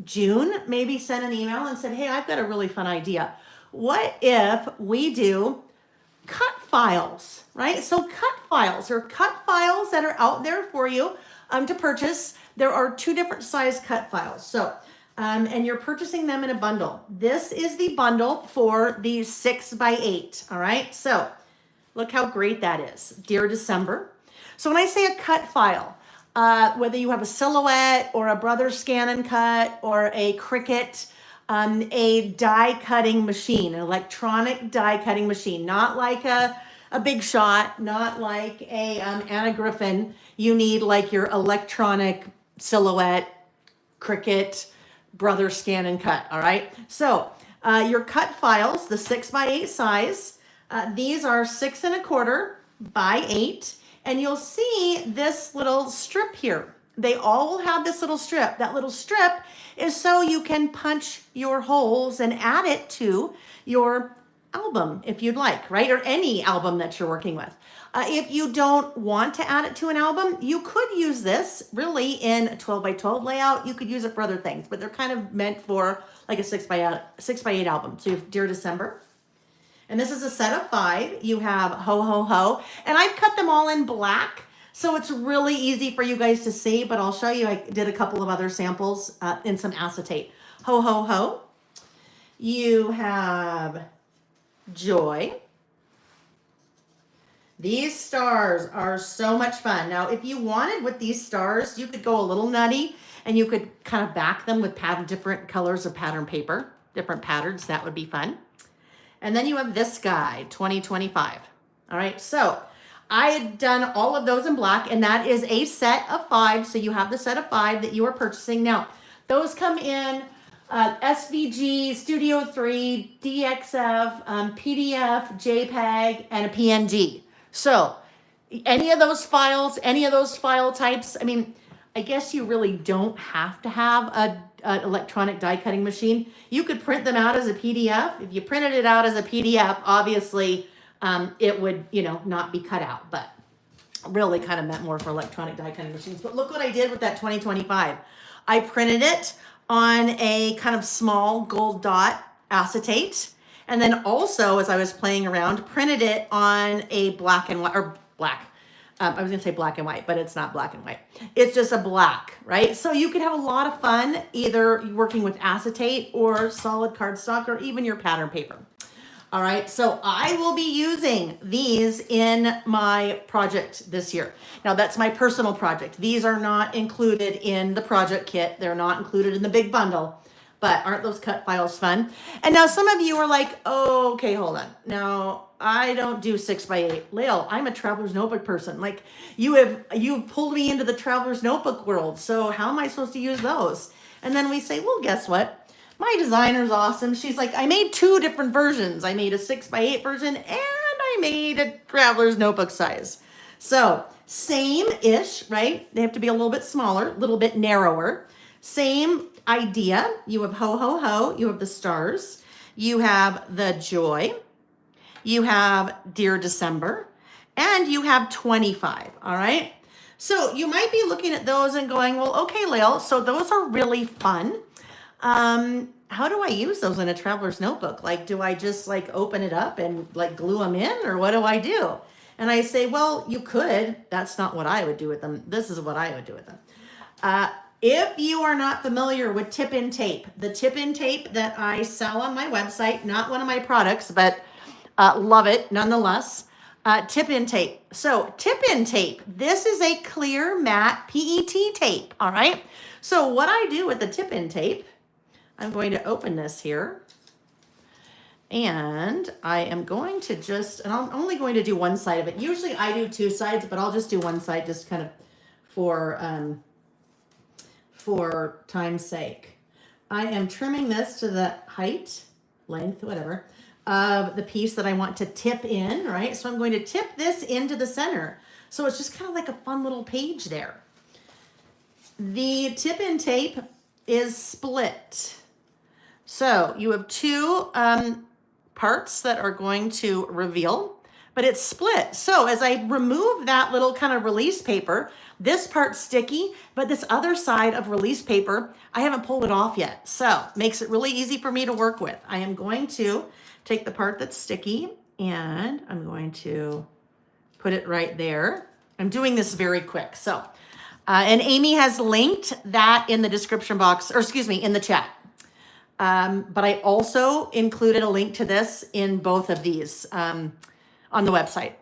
[SPEAKER 1] June, maybe sent an email and said, hey, I've got a really fun idea. What if we do cut files, right? So cut files that are out there for you to purchase. There are 2 different size cut files. So, and you're purchasing them in a bundle. This is the bundle for the 6x8, all right? So look how great that is. Dear December. So when I say a cut file, whether you have a silhouette or a Brothers Scan and Cut or a Cricut, a die cutting machine, an electronic die cutting machine, not like a Big Shot, not like a Anna Griffin. You need like your electronic silhouette, Cricut, Brothers Scan and Cut, all right? So your cut files, the 6x8 size, these are 6 1/4 by 8. And you'll see this little strip here. They all have this little strip. That little strip is so you can punch your holes and add it to your album if you'd like, right? Or any album that you're working with. If you don't want to add it to an album, you could use this really in a 12x12 layout. You could use it for other things, but they're kind of meant for like a 6x8 album. So you have Dear December. And this is a set of 5. You have Ho, Ho, Ho. And I've cut them all in black, so it's really easy for you guys to see, but I'll show you. I did a couple of other samples in some acetate. Ho, Ho, Ho. You have Joy. These stars are so much fun. Now, if you wanted with these stars, you could go a little nutty, and you could kind of back them with different colors of pattern paper, different patterns. That would be fun. And then you have this guy, 2025. All right, so I had done all of those in black, and that is a set of 5. So you have the set of 5 that you are purchasing. Now, those come in SVG, Studio 3, DXF, PDF, JPEG, and a PNG. So any of those files, any of those file types, I mean, I guess you really don't have to have an electronic die cutting machine. You could print them out as a PDF. If you printed it out as a PDF, obviously it would, you know, not be cut out, but really kind of meant more for electronic die cutting machines. But look what I did with that 2025. I printed it on a kind of small gold dot acetate. And then also, as I was playing around, printed it on a black and white, or black. I was gonna say black and white, but it's not black and white. It's just a black, right? So you could have a lot of fun either working with acetate or solid cardstock or even your pattern paper. All right, so I will be using these in my project this year. Now that's my personal project. These are not included in the project kit. They're not included in the big bundle, but aren't those cut files fun? And now some of you are like, oh, okay, hold on. Now I don't do 6x8. Layle, I'm a traveler's notebook person. Like you've pulled me into the traveler's notebook world. So how am I supposed to use those? And then we say, well, guess what? My designer's awesome. She's like, I made 2 different versions. I made a 6x8 version and I made a traveler's notebook size. So same-ish, right? They have to be a little bit smaller, a little bit narrower. Same idea. You have ho, ho, ho. You have the stars. You have the joy. You have Dear December. And you have 25, all right? So you might be looking at those and going, well, okay, Layle, so those are really fun. How do I use those in a traveler's notebook? Like, do I just like open it up and like glue them in, or what do I do? And I say, well, you could. That's not what I would do with them. This is what I would do with them. If you are not familiar with tip-in tape, the tip-in tape that I sell on my website, not one of my products, but love it nonetheless, tip-in tape. So tip-in tape, this is a clear matte PET tape, all right? So what I do with the tip-in tape, I'm going to open this here, and I am going to just, and I'm only going to do one side of it. Usually I do 2 sides, but I'll just do one side just kind of for time's sake. I am trimming this to the height, length, whatever, of the piece that I want to tip in, right? So I'm going to tip this into the center. So it's just kind of like a fun little page there. The tip-in tape is split. So you have 2 parts that are going to reveal, but it's split. So as I remove that little kind of release paper, this part's sticky, but this other side of release paper, I haven't pulled it off yet. So makes it really easy for me to work with. I am going to take the part that's sticky and I'm going to put it right there. I'm doing this very quick. So, and Amy has linked that in the description box, or excuse me, in the chat. But I also included a link to this in both of these on the website.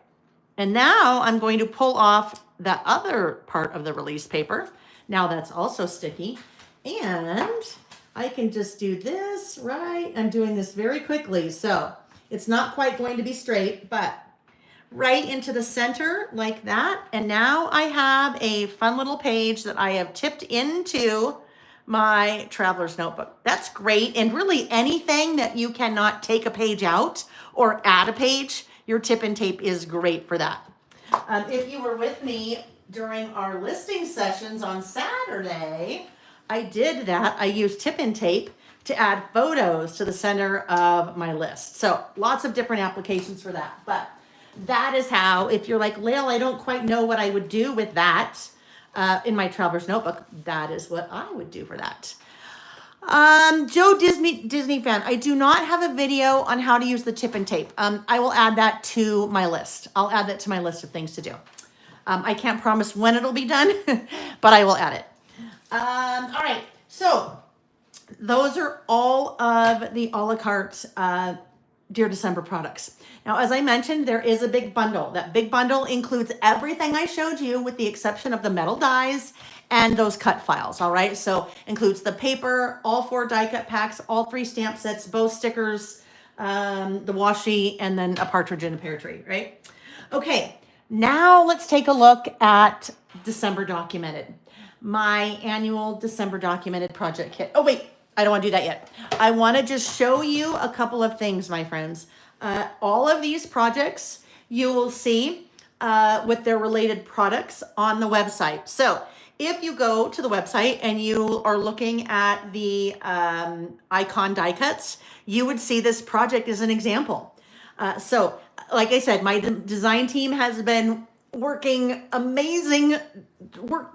[SPEAKER 1] And now I'm going to pull off the other part of the release paper. Now that's also sticky. And I can just do this, right? I'm doing this very quickly. So it's not quite going to be straight, but right into the center like that. And now I have a fun little page that I have tipped into my traveler's notebook. That's great. And really anything that you cannot take a page out or add a page, your tip-in tape is great for that. If you were with me during our listing sessions on Saturday, I did that. I used tip-in tape to add photos to the center of my list. So lots of different applications for that. But that is how, if you're like, Layle, I don't quite know what I would do with that in my traveler's notebook, that is what I would do for that. Joe Disney fan, I do not have a video on how to use the tip-in tape. I will add that to my list. I'll add that to my list of things to do. I can't promise when it'll be done, but I will add it. All right, so those are all of the a la carte Dear December products. Now, as I mentioned, there is a big bundle. That big bundle includes everything I showed you with the exception of the metal dies and those cut files, all right? So includes the paper, all 4 die cut packs, all 3 stamp sets, both stickers, the washi, and then a partridge in a pear tree, right? Okay, now let's take a look at December Documented, my annual December Documented project kit. Oh, wait, I don't want to do that yet. I want to just show you a couple of things, my friends. All of these projects you will see with their related products on the website. So if you go to the website and you are looking at the icon die cuts, you would see this project as an example. So, like I said, my design team has been working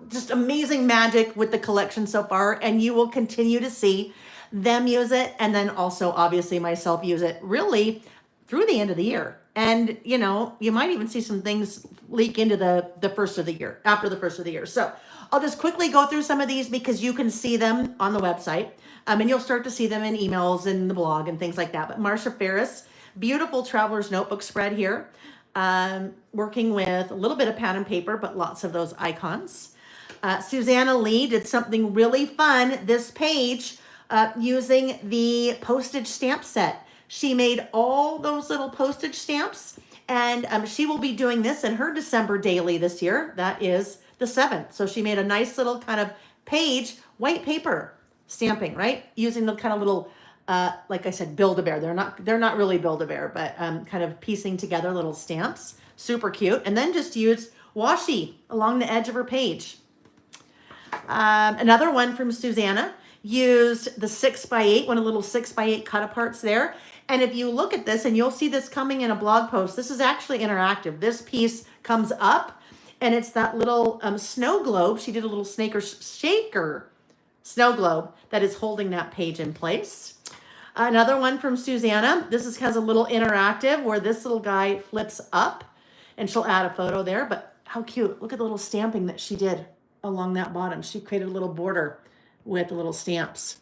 [SPEAKER 1] just amazing magic with the collection so far, and you will continue to see them use it, and then also obviously myself use it really through the end of the year. And you know, you might even see some things leak into the first of the year, after the first of the year. So I'll just quickly go through some of these because you can see them on the website, and you'll start to see them in emails and the blog and things like that. But Marsha Ferris, beautiful traveler's notebook spread here, working with a little bit of pattern paper, but lots of those icons. Susanna Lee did something really fun this page using the postage stamp set. She made all those little postage stamps, and she will be doing this in her December daily this year. That is the 7th. So she made a nice little kind of page, white paper stamping, right? Using the kind of little, like I said, Build-A-Bear. They're not really Build-A-Bear, but kind of piecing together little stamps. Super cute. And then just used washi along the edge of her page. Another one from Susanna used the 6x8, one of the little 6x8 cut aparts there. And if you look at this, and you'll see this coming in a blog post, this is actually interactive. This piece comes up, and it's that little snow globe. She did a little shaker snow globe that is holding that page in place. Another one from Susanna. This has a little interactive where this little guy flips up, and she'll add a photo there. But how cute. Look at the little stamping that she did along that bottom. She created a little border with the little stamps.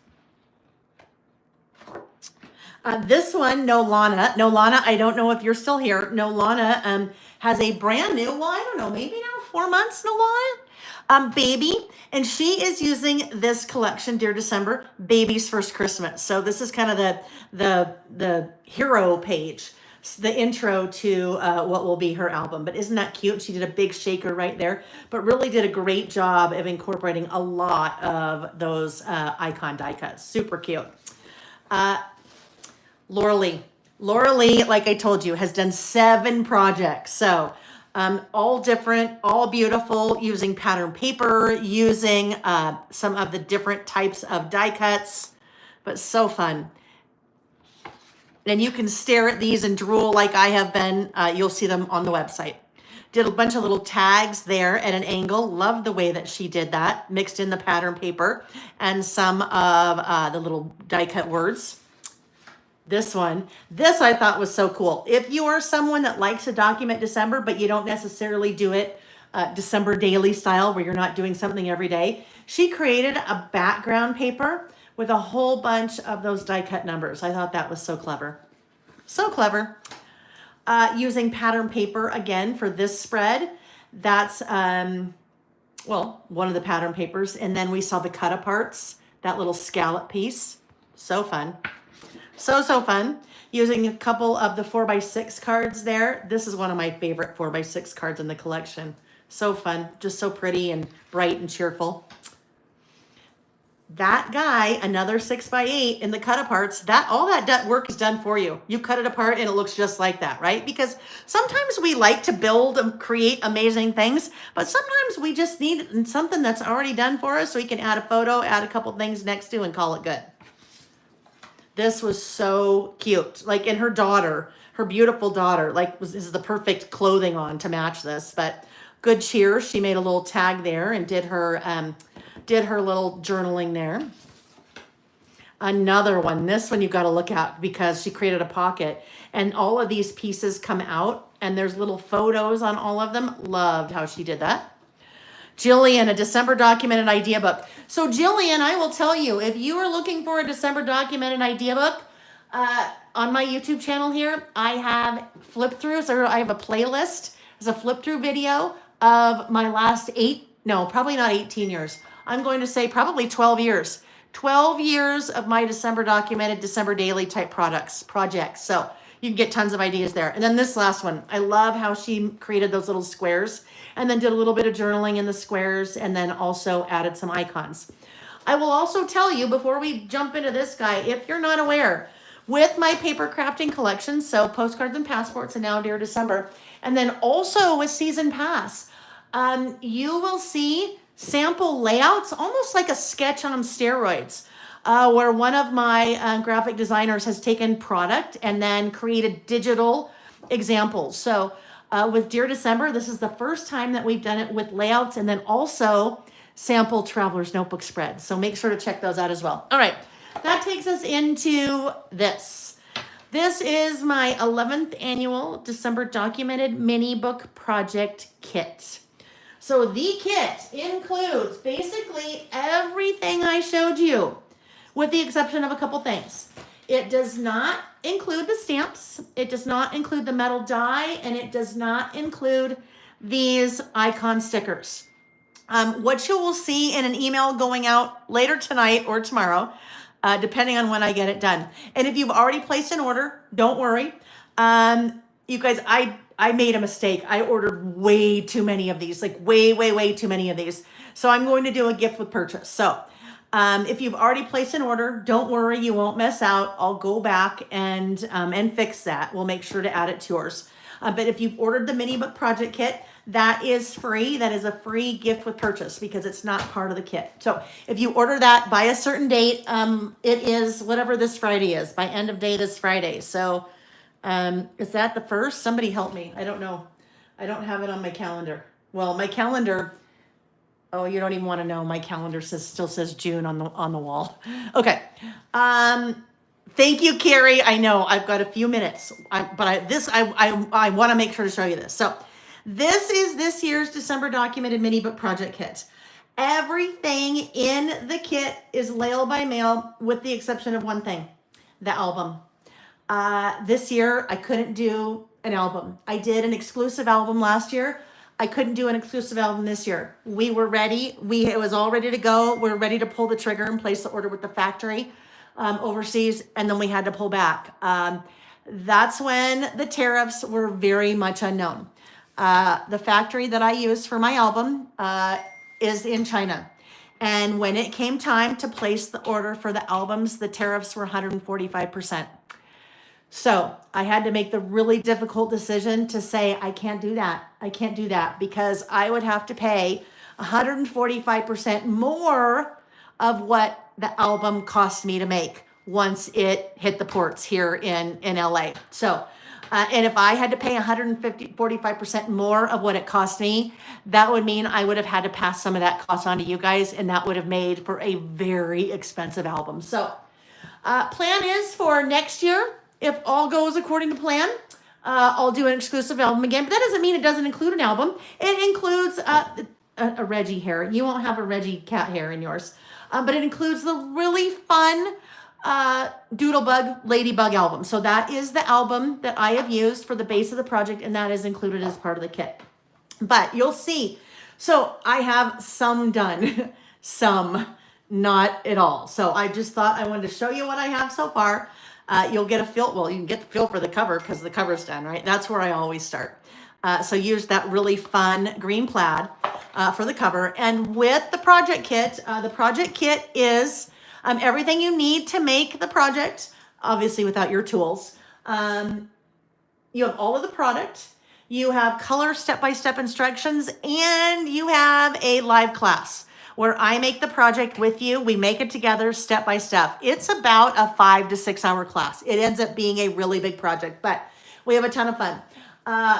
[SPEAKER 1] This one, Nolana, I don't know if you're still here. Nolana has a brand new, well, I don't know, maybe now 4 months, Nolana, baby. And she is using this collection, Dear December, Baby's First Christmas. So this is kind of the hero page, the intro to what will be her album. But isn't that cute? She did a big shaker right there, but really did a great job of incorporating a lot of those icon die cuts. Super cute. Laura Lee, like I told you, has done 7 projects. So all different, all beautiful, using pattern paper, using some of the different types of die cuts, but so fun. And you can stare at these and drool like I have been. You'll see them on the website. Did a bunch of little tags there at an angle. Love the way that she did that. Mixed in the pattern paper and some of the little die cut words. This I thought was so cool. If you are someone that likes to document December, but you don't necessarily do it December daily style where you're not doing something every day, she created a background paper with a whole bunch of those die cut numbers. I thought that was so clever. So clever. Using pattern paper again for this spread. That's, well, one of the pattern papers. And then we saw the cut aparts, that little scallop piece. So fun. So fun. Using a couple of the 4x6 cards there. This is one of my favorite 4x6 cards in the collection. So fun. Just so pretty and bright and cheerful. That guy, another 6x8 in the cut aparts, all that work is done for you. You cut it apart and it looks just like that, right? Because sometimes we like to build and create amazing things, but sometimes we just need something that's already done for us so we can add a photo, add a couple things next to, and call it good. This was so cute. Like, in her daughter, her beautiful daughter, like, is the perfect clothing on to match this. But good cheer. She made a little tag there and did her little journaling there. Another one. This one you've got to look at because she created a pocket. And all of these pieces come out. And there's little photos on all of them. Loved how she did that. Jillian, a December documented idea book. So Jillian, I will tell you, if you are looking for a December documented idea book, on my YouTube channel here, I have flip throughs, or I have a playlist. There's a flip through video of my last probably not 18 years. I'm going to say probably 12 years. 12 years of my December documented, December daily type projects. So you can get tons of ideas there. And then this last one, I love how she created those little squares and then did a little bit of journaling in the squares and then also added some icons. I will also tell you before we jump into this guy, if you're not aware, with my paper crafting collection, so postcards and passports and now Dear December, and then also with Season Pass, you will see sample layouts, almost like a sketch on steroids, where one of my graphic designers has taken product and then created digital examples. So with Dear December, this is the first time that we've done it with layouts and then also sample Traveler's Notebook spreads. So make sure to check those out as well. All right, that takes us into this. This is my 11th annual December documented mini book project kit. So the kit includes basically everything I showed you, with the exception of a couple things. It does not include the stamps, it does not include the metal die, and it does not include these icon stickers. What you will see in an email going out later tonight or tomorrow, depending on when I get it done. And if you've already placed an order, don't worry. You guys, I made a mistake. I ordered way too many of these, like way too many of these. So I'm going to do a gift with purchase. So if you've already placed an order, don't worry, you won't miss out. I'll go back and fix that. We'll make sure to add it to yours. But if you've ordered the mini book project kit, that is free. That is a free gift with purchase because it's not part of the kit. So if you order that by a certain date, it is whatever this Friday is, by end of day this Friday. So is that the first? Somebody help me. I don't know. I don't have it on my calendar. Well, my calendar, oh, you don't even want to know. My calendar still says June on the wall. Okay. Thank you, Carrie. I know I've got a few minutes, but I want to make sure to show you this. So this is this year's December documented mini book project kit. Everything in the kit is Layle by mail with the exception of one thing, the album. This year I couldn't do an album. I did an exclusive album last year. I couldn't do an exclusive album this year. We were ready. It was all ready to go. We're ready to pull the trigger and place the order with the factory overseas, and then we had to pull back. That's when the tariffs were very much unknown. The factory that I use for my album is in China. And when it came time to place the order for the albums, the tariffs were 145%. So I had to make the really difficult decision to say, I can't do that. I can't do that because I would have to pay 145% more of what the album cost me to make once it hit the ports here in LA. So, and if I had to pay 145% more of what it cost me, that would mean I would have had to pass some of that cost on to you guys, and that would have made for a very expensive album. So, plan is for next year, if all goes according to plan, I'll do an exclusive album again, but that doesn't mean it doesn't include an album. It includes a Reggie hair. You won't have a Reggie cat hair in yours, but it includes the really fun Doodlebug Ladybug album. So that is the album that I have used for the base of the project, and that is included as part of the kit. But you'll see, so I have some done, some not at all. So I just thought I wanted to show you what I have so far. You'll get a feel, well, you can get the feel for the cover because the cover's done, right? That's where I always start. So use that really fun green plaid for the cover. And with the project kit is everything you need to make the project, obviously without your tools. You have all of the product, you have color step-by-step instructions, and you have a live class where I make the project with you. We make it together step by step. It's about a 5 to 6 hour class. It ends up being a really big project, but we have a ton of fun.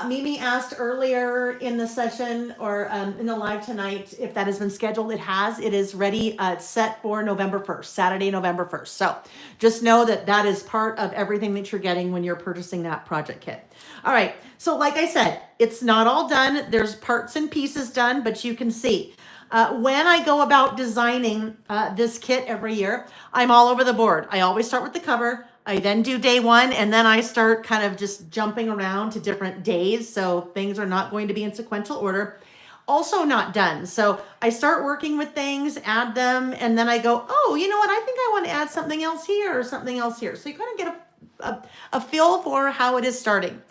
[SPEAKER 1] Mimi asked earlier in the session or in the live tonight if that has been scheduled. It has. It is ready, set for November 1st, Saturday, November 1st. So just know that that is part of everything that you're getting when you're purchasing that project kit. All right. So like I said, it's not all done. There's parts and pieces done, but you can see when I go about designing this kit every year, I'm all over the board. I always start with the cover. I then do day one, and then I start kind of just jumping around to different days. So things are not going to be in sequential order. Also not done. So I start working with things, add them, and then I go, oh, you know what? I think I want to add something else here or something else here. So you kind of get a feel for how it is starting.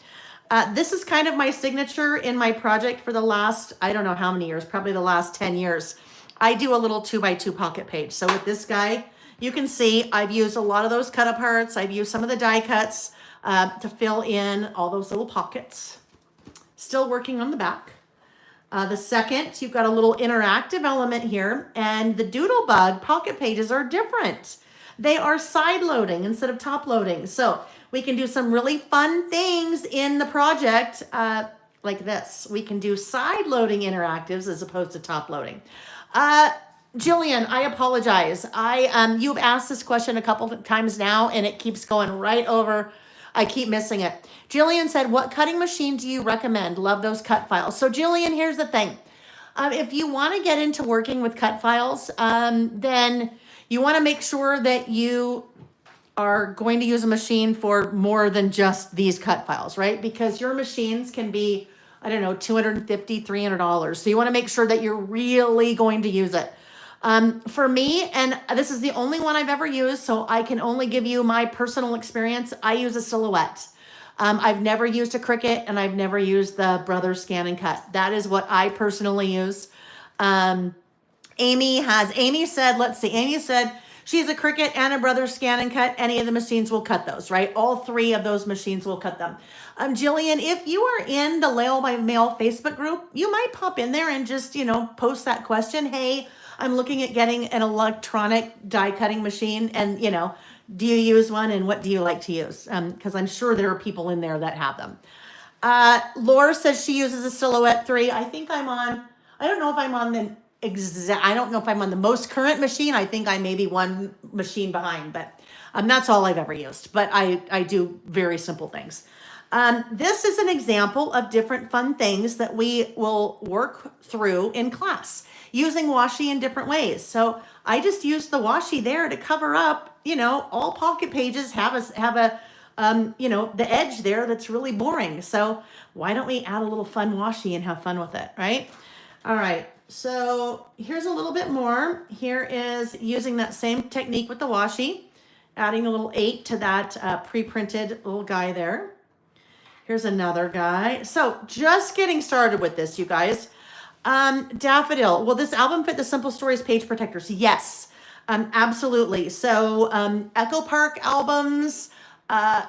[SPEAKER 1] This is kind of my signature in my project for the last, I don't know how many years, probably the last 10 years. I do a little 2x2 pocket page. So with this guy, you can see I've used a lot of those cut aparts. I've used some of the die cuts to fill in all those little pockets. Still working on the back. The second, you've got a little interactive element here, and the Doodlebug pocket pages are different. They are side loading instead of top loading. So we can do some really fun things in the project like this. We can do side loading interactives as opposed to top loading. Jillian, I apologize. You've asked this question a couple of times now, and it keeps going right over. I keep missing it. Jillian said, what cutting machine do you recommend? Love those cut files. So Jillian, here's the thing. If you want to get into working with cut files, then you want to make sure that you are going to use a machine for more than just these cut files, right? Because your machines can be, I don't know, $250, $300. So you want to make sure that you're really going to use it. For me, and this is the only one I've ever used, so I can only give you my personal experience. I use a Silhouette. I've never used a Cricut, and I've never used the Brothers Scan and Cut. That is what I personally use. Amy said she's a Cricut and a Brothers Scan and Cut. Any of the machines will cut those, right? All three of those machines will cut them. Jillian, if you are in the Layle by Mail Facebook group, you might pop in there and just, post that question. Hey, I'm looking at getting an electronic die cutting machine, and do you use one, and what do you like to use? Because I'm sure there are people in there that have them. Laura says she uses a Silhouette 3. I don't know if I'm on the most current machine. I think I may be one machine behind, but that's all I've ever used. But I do very simple things. This is an example of different fun things that we will work through in class using washi in different ways. So I just used the washi there to cover up, all pocket pages have a the edge there that's really boring. So why don't we add a little fun washi and have fun with it, right? All right, so here's a little bit more. Here is using that same technique with the washi, adding a little 8 to that pre-printed little guy there. Here's another guy. So just getting started with this, you guys. Daffodil, will this album fit the Simple Stories page protectors? Yes, absolutely. So Echo Park albums,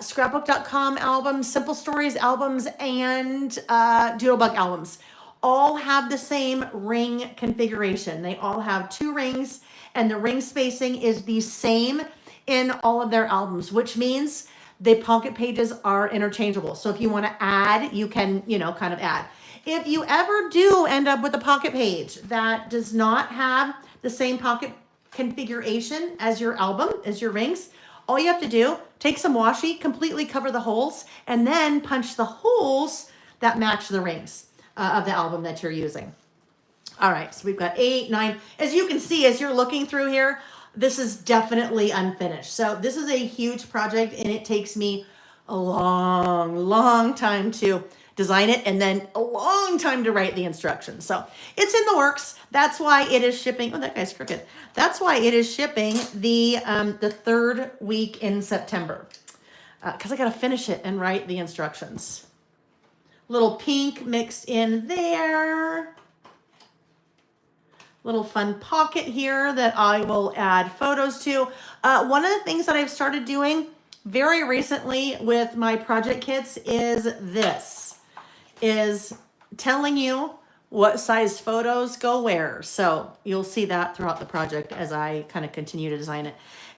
[SPEAKER 1] scrapbook.com albums, Simple Stories albums, and Doodlebug albums all have the same ring configuration. They all have 2 rings, and the ring spacing is the same in all of their albums, which means the pocket pages are interchangeable. So if you want to add, you can, kind of add. If you ever do end up with a pocket page that does not have the same pocket configuration as your album, as your rings, all you have to do, take some washi, completely cover the holes, and then punch the holes that match the rings of the album that you're using. All right, so we've got 8, 9. As you can see, as you're looking through here, this is definitely unfinished. So this is a huge project, and it takes me a long time to design it, and then a long time to write the instructions. So it's in the works. That's why it is shipping. Oh, that guy's crooked. That's why it is shipping the 3rd week in September, because I got to finish it and write the instructions. Little pink mixed in there. Little fun pocket here that I will add photos to. One of the things that I've started doing very recently with my project kits is telling you what size photos go where. So you'll see that throughout the project as I kind of continue to design it.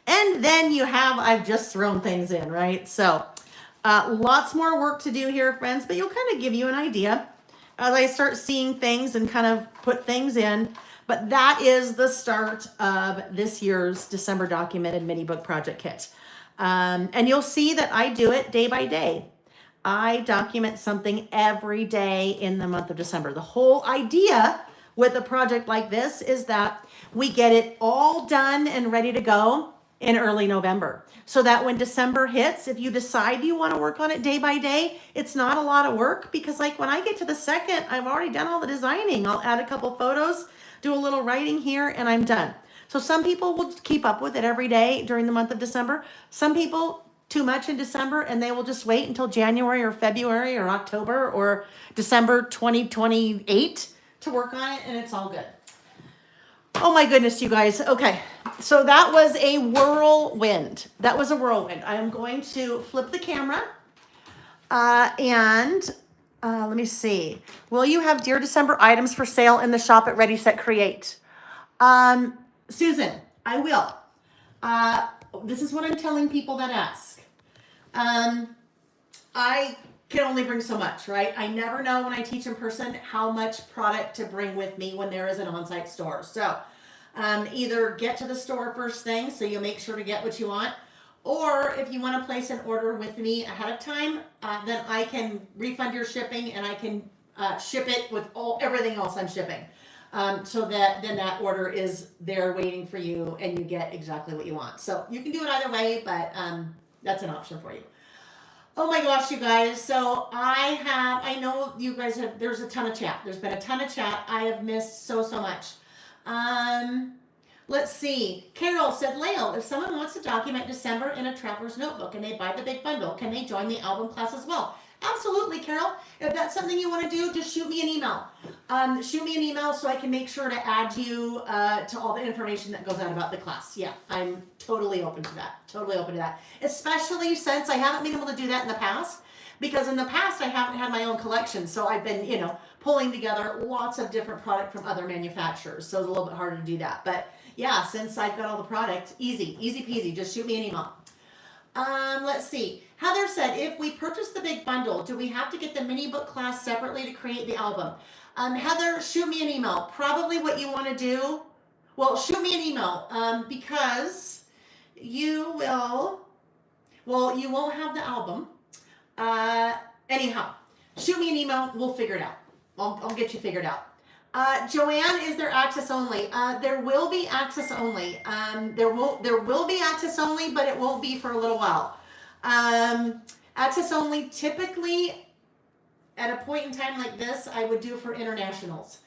[SPEAKER 1] And then I've just thrown things in, right? So lots more work to do here, friends, but you'll kind of give you an idea as I start seeing things and kind of put things in. But that is the start of this year's December Documented Mini Book Project Kit. And you'll see that I do it day by day. I document something every day in the month of December. The whole idea with a project like this is that we get it all done and ready to go in early November. So that when December hits, if you decide you want to work on it day by day, it's not a lot of work, because like when I get to the 2nd, I've already done all the designing. I'll add a couple photos, do a little writing here, and I'm done. So some people will keep up with it every day during the month of December. Some people too much in December, and they will just wait until January or February or October or December 2028 to work on it, and it's all good. Oh my goodness, you guys. Okay, so that was a whirlwind. I am going to flip the camera and Let me see. Will you have Dear December items for sale in the shop at Ready Set Create? Susan, I will. Uh, this is what I'm telling people that ask. I can only bring so much, right? I never know when I teach in person how much product to bring with me when there is an on-site store. So either get to the store first thing so you'll make sure to get what you want, or if you want to place an order with me ahead of time, then I can refund your shipping and I can ship it with everything else I'm shipping. So that then that order is there waiting for you and you get exactly what you want. So you can do it either way, but that's an option for you. Oh my gosh, you guys. So I know you guys have, there's a ton of chat. There's been a ton of chat. I have missed so much. Let's see. Carol said, Layle, if someone wants to document December in a traveler's notebook and they buy the big bundle, can they join the album class as well? Absolutely, Carol. If that's something you want to do, just shoot me an email. Shoot me an email so I can make sure to add you to all the information that goes out about the class. Yeah, I'm totally open to that. Totally open to that. Especially since I haven't been able to do that in the past. Because in the past, I haven't had my own collection. So I've been, pulling together lots of different product from other manufacturers. So it's a little bit harder to do that. But yeah, since I've got all the product, easy peasy. Just shoot me an email. Let's see. Heather said, if we purchase the big bundle, do we have to get the mini book class separately to create the album? Heather, shoot me an email. Probably what you want to do, well, shoot me an email because you won't have the album. Anyhow, shoot me an email. We'll figure it out. I'll get you figured out. Joanne, is there access only? There will be access only. There will be access only, but it won't be for a little while. Access only typically at a point in time like this, I would do for internationals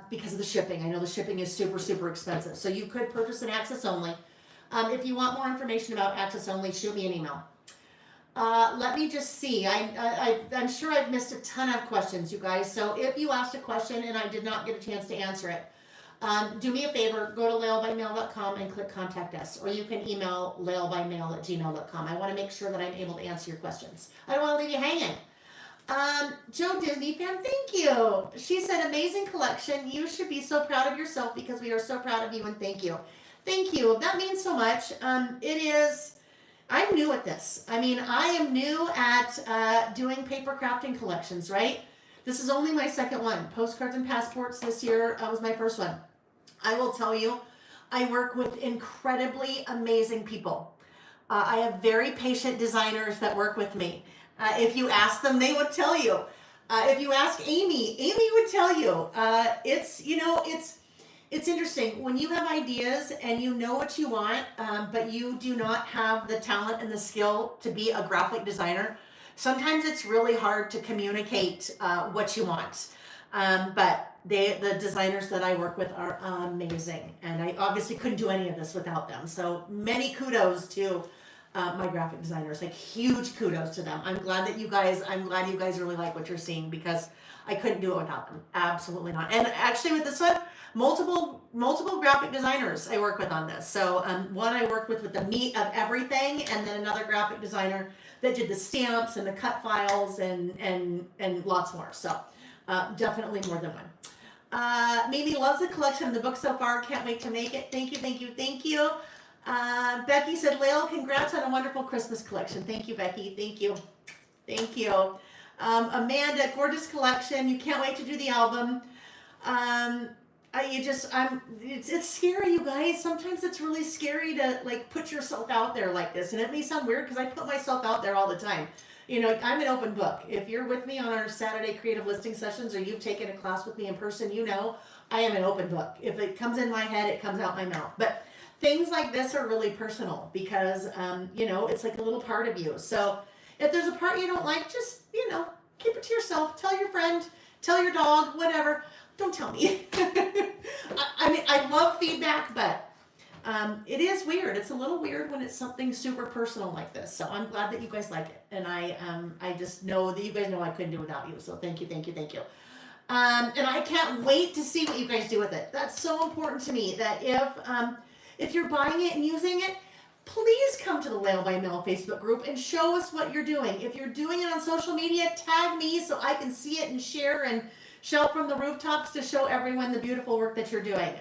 [SPEAKER 1] because of the shipping. I know the shipping is super expensive. So you could purchase an access only. If you want more information about access only, shoot me an email. Let me just see. I'm sure I've missed a ton of questions, you guys. So if you asked a question and I did not get a chance to answer it, do me a favor, go to laylebymail.com and click contact us, or you can email laylebymail@gmail.com. I want to make sure that I'm able to answer your questions. I don't want to leave you hanging. Joe Disney fan, thank you. She said, amazing collection. You should be so proud of yourself because we are so proud of you, and thank you. Thank you. That means so much. I'm new at this. I mean, I am new at doing paper crafting collections, right? This is only my second one. Postcards and passports this year was my first one. I will tell you, I work with incredibly amazing people. I have very patient designers that work with me. If you ask them, they would tell you. If you ask Amy would tell you. It's interesting when you have ideas and you know what you want, but you do not have the talent and the skill to be a graphic designer. Sometimes it's really hard to communicate what you want. But the designers that I work with are amazing, and I obviously couldn't do any of this without them. So many kudos to my graphic designers, like huge kudos to them. I'm glad you guys really like what you're seeing because I couldn't do it without them. Absolutely not. And actually with this one, multiple graphic designers I work with on this. So one I worked with the meat of everything, and then another graphic designer that did the stamps and the cut files and lots more. So definitely more than one. Mimi loves the collection of the book so far. Can't wait to make it. Thank you. Becky said, Layle, congrats on a wonderful Christmas collection. Thank you, Becky. Thank you. Amanda, gorgeous collection. You can't wait to do the album. It's scary, you guys. Sometimes it's really scary to put yourself out there like this. And it may sound weird because I put myself out there all the time. I'm an open book. If you're with me on our Saturday creative listing sessions or you've taken a class with me in person, I am an open book. If it comes in my head, it comes out my mouth. But things like this are really personal because, it's like a little part of you. So if there's a part you don't like, just, keep it to yourself. Tell your friend, tell your dog, whatever. Don't tell me. I love feedback, but it is weird. It's a little weird when it's something super personal like this. So I'm glad that you guys like it. And I just know that you guys know I couldn't do it without you. So thank you. And I can't wait to see what you guys do with it. That's so important to me that if you're buying it and using it, please come to the Layle by Mel Facebook group and show us what you're doing. If you're doing it on social media, tag me so I can see it and share and shout from the rooftops to show everyone the beautiful work that you're doing.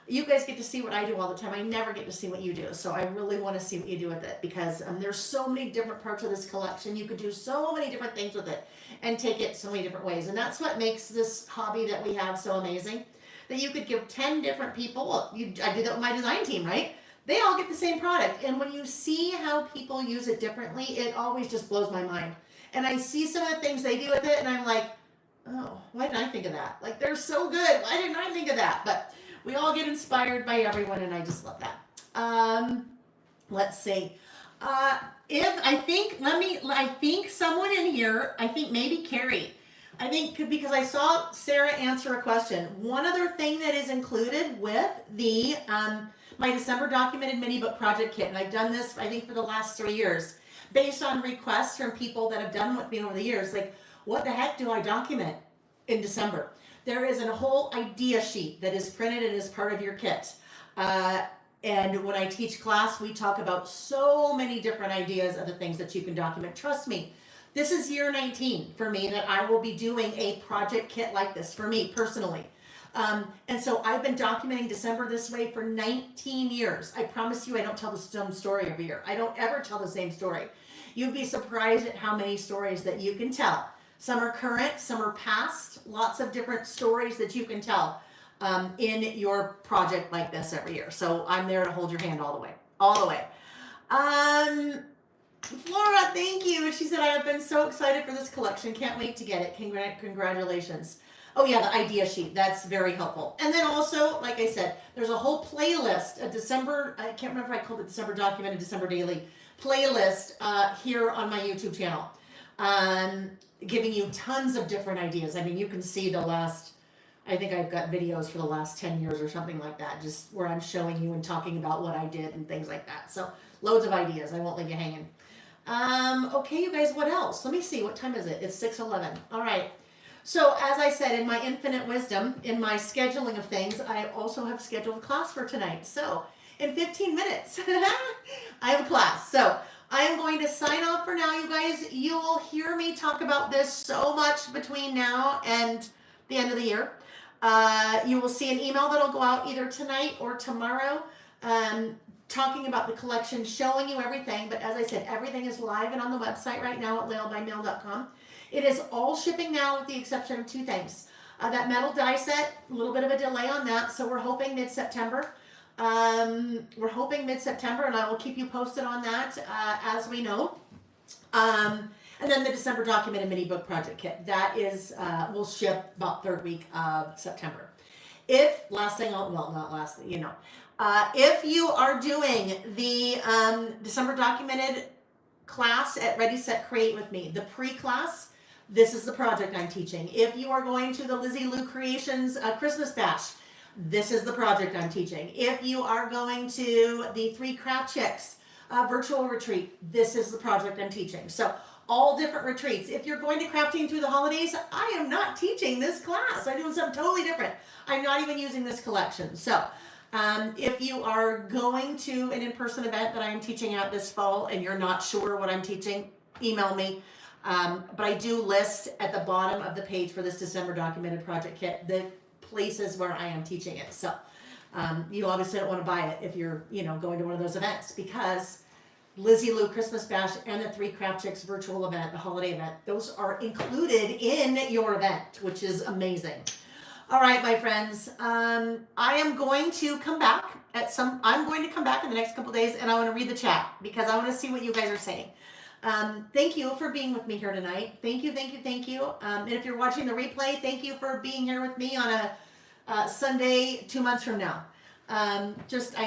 [SPEAKER 1] You guys get to see what I do all the time. I never get to see what you do. So I really want to see what you do with it, because there's so many different parts of this collection. You could do so many different things with it and take it so many different ways. And that's what makes this hobby that we have so amazing, that you could give 10 different people. Well, I do that with my design team, right? They all get the same product. And when you see how people use it differently, it always just blows my mind. And I see some of the things they do with it and I'm like, oh, why didn't I think of that? Like, they're so good. Why didn't I think of that? But we all get inspired by everyone, and I just love that. Let's see. I think someone in here, I think maybe Carrie. I think because I saw Sarah answer a question. One other thing that is included with the my December documented mini book project kit, and I've done this, I think, for the last 3 years, based on requests from people that have done with me over the years. Like, what the heck do I document in December? There is a whole idea sheet that is printed and is part of your kit. And when I teach class, we talk about so many different ideas of the things that you can document. Trust me, this is year 19 for me that I will be doing a project kit like this for me personally. And so I've been documenting December this way for 19 years. I promise you I don't tell the same story every year. I don't ever tell the same story. You'd be surprised at how many stories that you can tell. Some are current, some are past, lots of different stories that you can tell in your project like this every year. So I'm there to hold your hand all the way, all the way. Flora, thank you. She said, I have been so excited for this collection. Can't wait to get it. Congratulations. Oh yeah, the idea sheet. That's very helpful. And then also, like I said, there's a whole playlist, a December, I can't remember if I called it December Documented, December Daily playlist here on my YouTube channel. Giving you tons of different ideas. I mean, you can see the last, I think I've got videos for the last 10 years or something like that, just where I'm showing you and talking about what I did and things like that. So loads of ideas. I won't leave you hanging. Okay, you guys, what else? Let me see. What time is it? It's 6:11. All right. So as I said, in my infinite wisdom, in my scheduling of things, I also have scheduled a class for tonight. So in 15 minutes, I have a class. So I am going to sign off for now, you guys. You will hear me talk about this so much between now and the end of the year. You will see an email that'll go out either tonight or tomorrow, talking about the collection, showing you everything. But as I said, everything is live and on the website right now at laylebymail.com. It is all shipping now with the exception of 2 things. That metal die set, a little bit of a delay on that, so we're hoping mid-September. And I will keep you posted on that as we know. And then the December documented mini book project kit, that is will ship about 3rd week of September. If if you are doing the December documented class at Ready Set Create with me, the pre-class, this is the project I'm teaching. If you are going to the Lizzie Lou Creations Christmas Bash, this is the project I'm teaching. If you are going to the 3 Craft Chicks virtual retreat, this is the project I'm teaching. So all different retreats. If you're going to crafting through the holidays, I am not teaching this class. I'm doing something totally different. I'm not even using this collection. So if you are going to an in-person event that I'm teaching at this fall and you're not sure what I'm teaching, email me. But I do list at the bottom of the page for this December documented project kit the places where I am teaching it. So you obviously don't want to buy it if you're going to one of those events, because Lizzie Lou Christmas Bash and the 3 Craft Chicks virtual event, the holiday event, those are included in your event, which is amazing. All right, my friends, I am going to come back I'm going to come back in the next couple days, and I want to read the chat because I want to see what you guys are saying. Thank you for being with me here tonight. Thank you. And if you're watching the replay, thank you for being here with me on a Sunday 2 months from now. I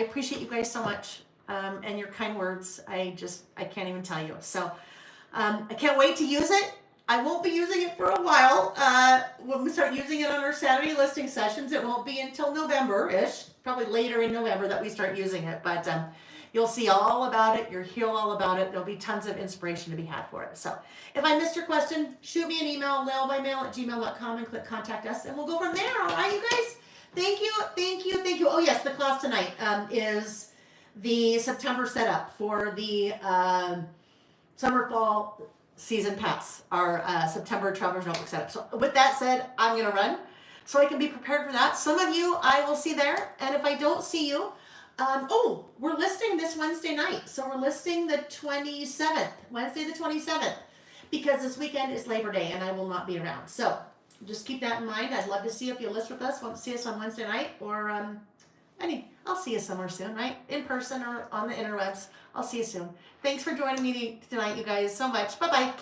[SPEAKER 1] appreciate you guys so much, and your kind words. I can't even tell you. So, I can't wait to use it. I won't be using it for a while. When we start using it on our Saturday listing sessions, it won't be until November-ish, probably later in November that we start using it. But you'll see all about it. You'll hear all about it. There'll be tons of inspiration to be had for it. So if I missed your question, shoot me an email, laylebymail@gmail.com, and click contact us, and we'll go from there. All right, you guys? Thank you. Oh yes, the class tonight is the September setup for the summer fall season pass, our September Traveler's Notebook setup. So with that said, I'm gonna run so I can be prepared for that. Some of you I will see there, and if I don't see you, oh, we're listing this Wednesday night. So we're listing the 27th, Wednesday the 27th, because this weekend is Labor Day and I will not be around. So just keep that in mind. I'd love to see you if you list with us. Want to see us on Wednesday night, or I'll see you somewhere soon, right? In person or on the interwebs. I'll see you soon. Thanks for joining me tonight, you guys, so much. Bye-bye.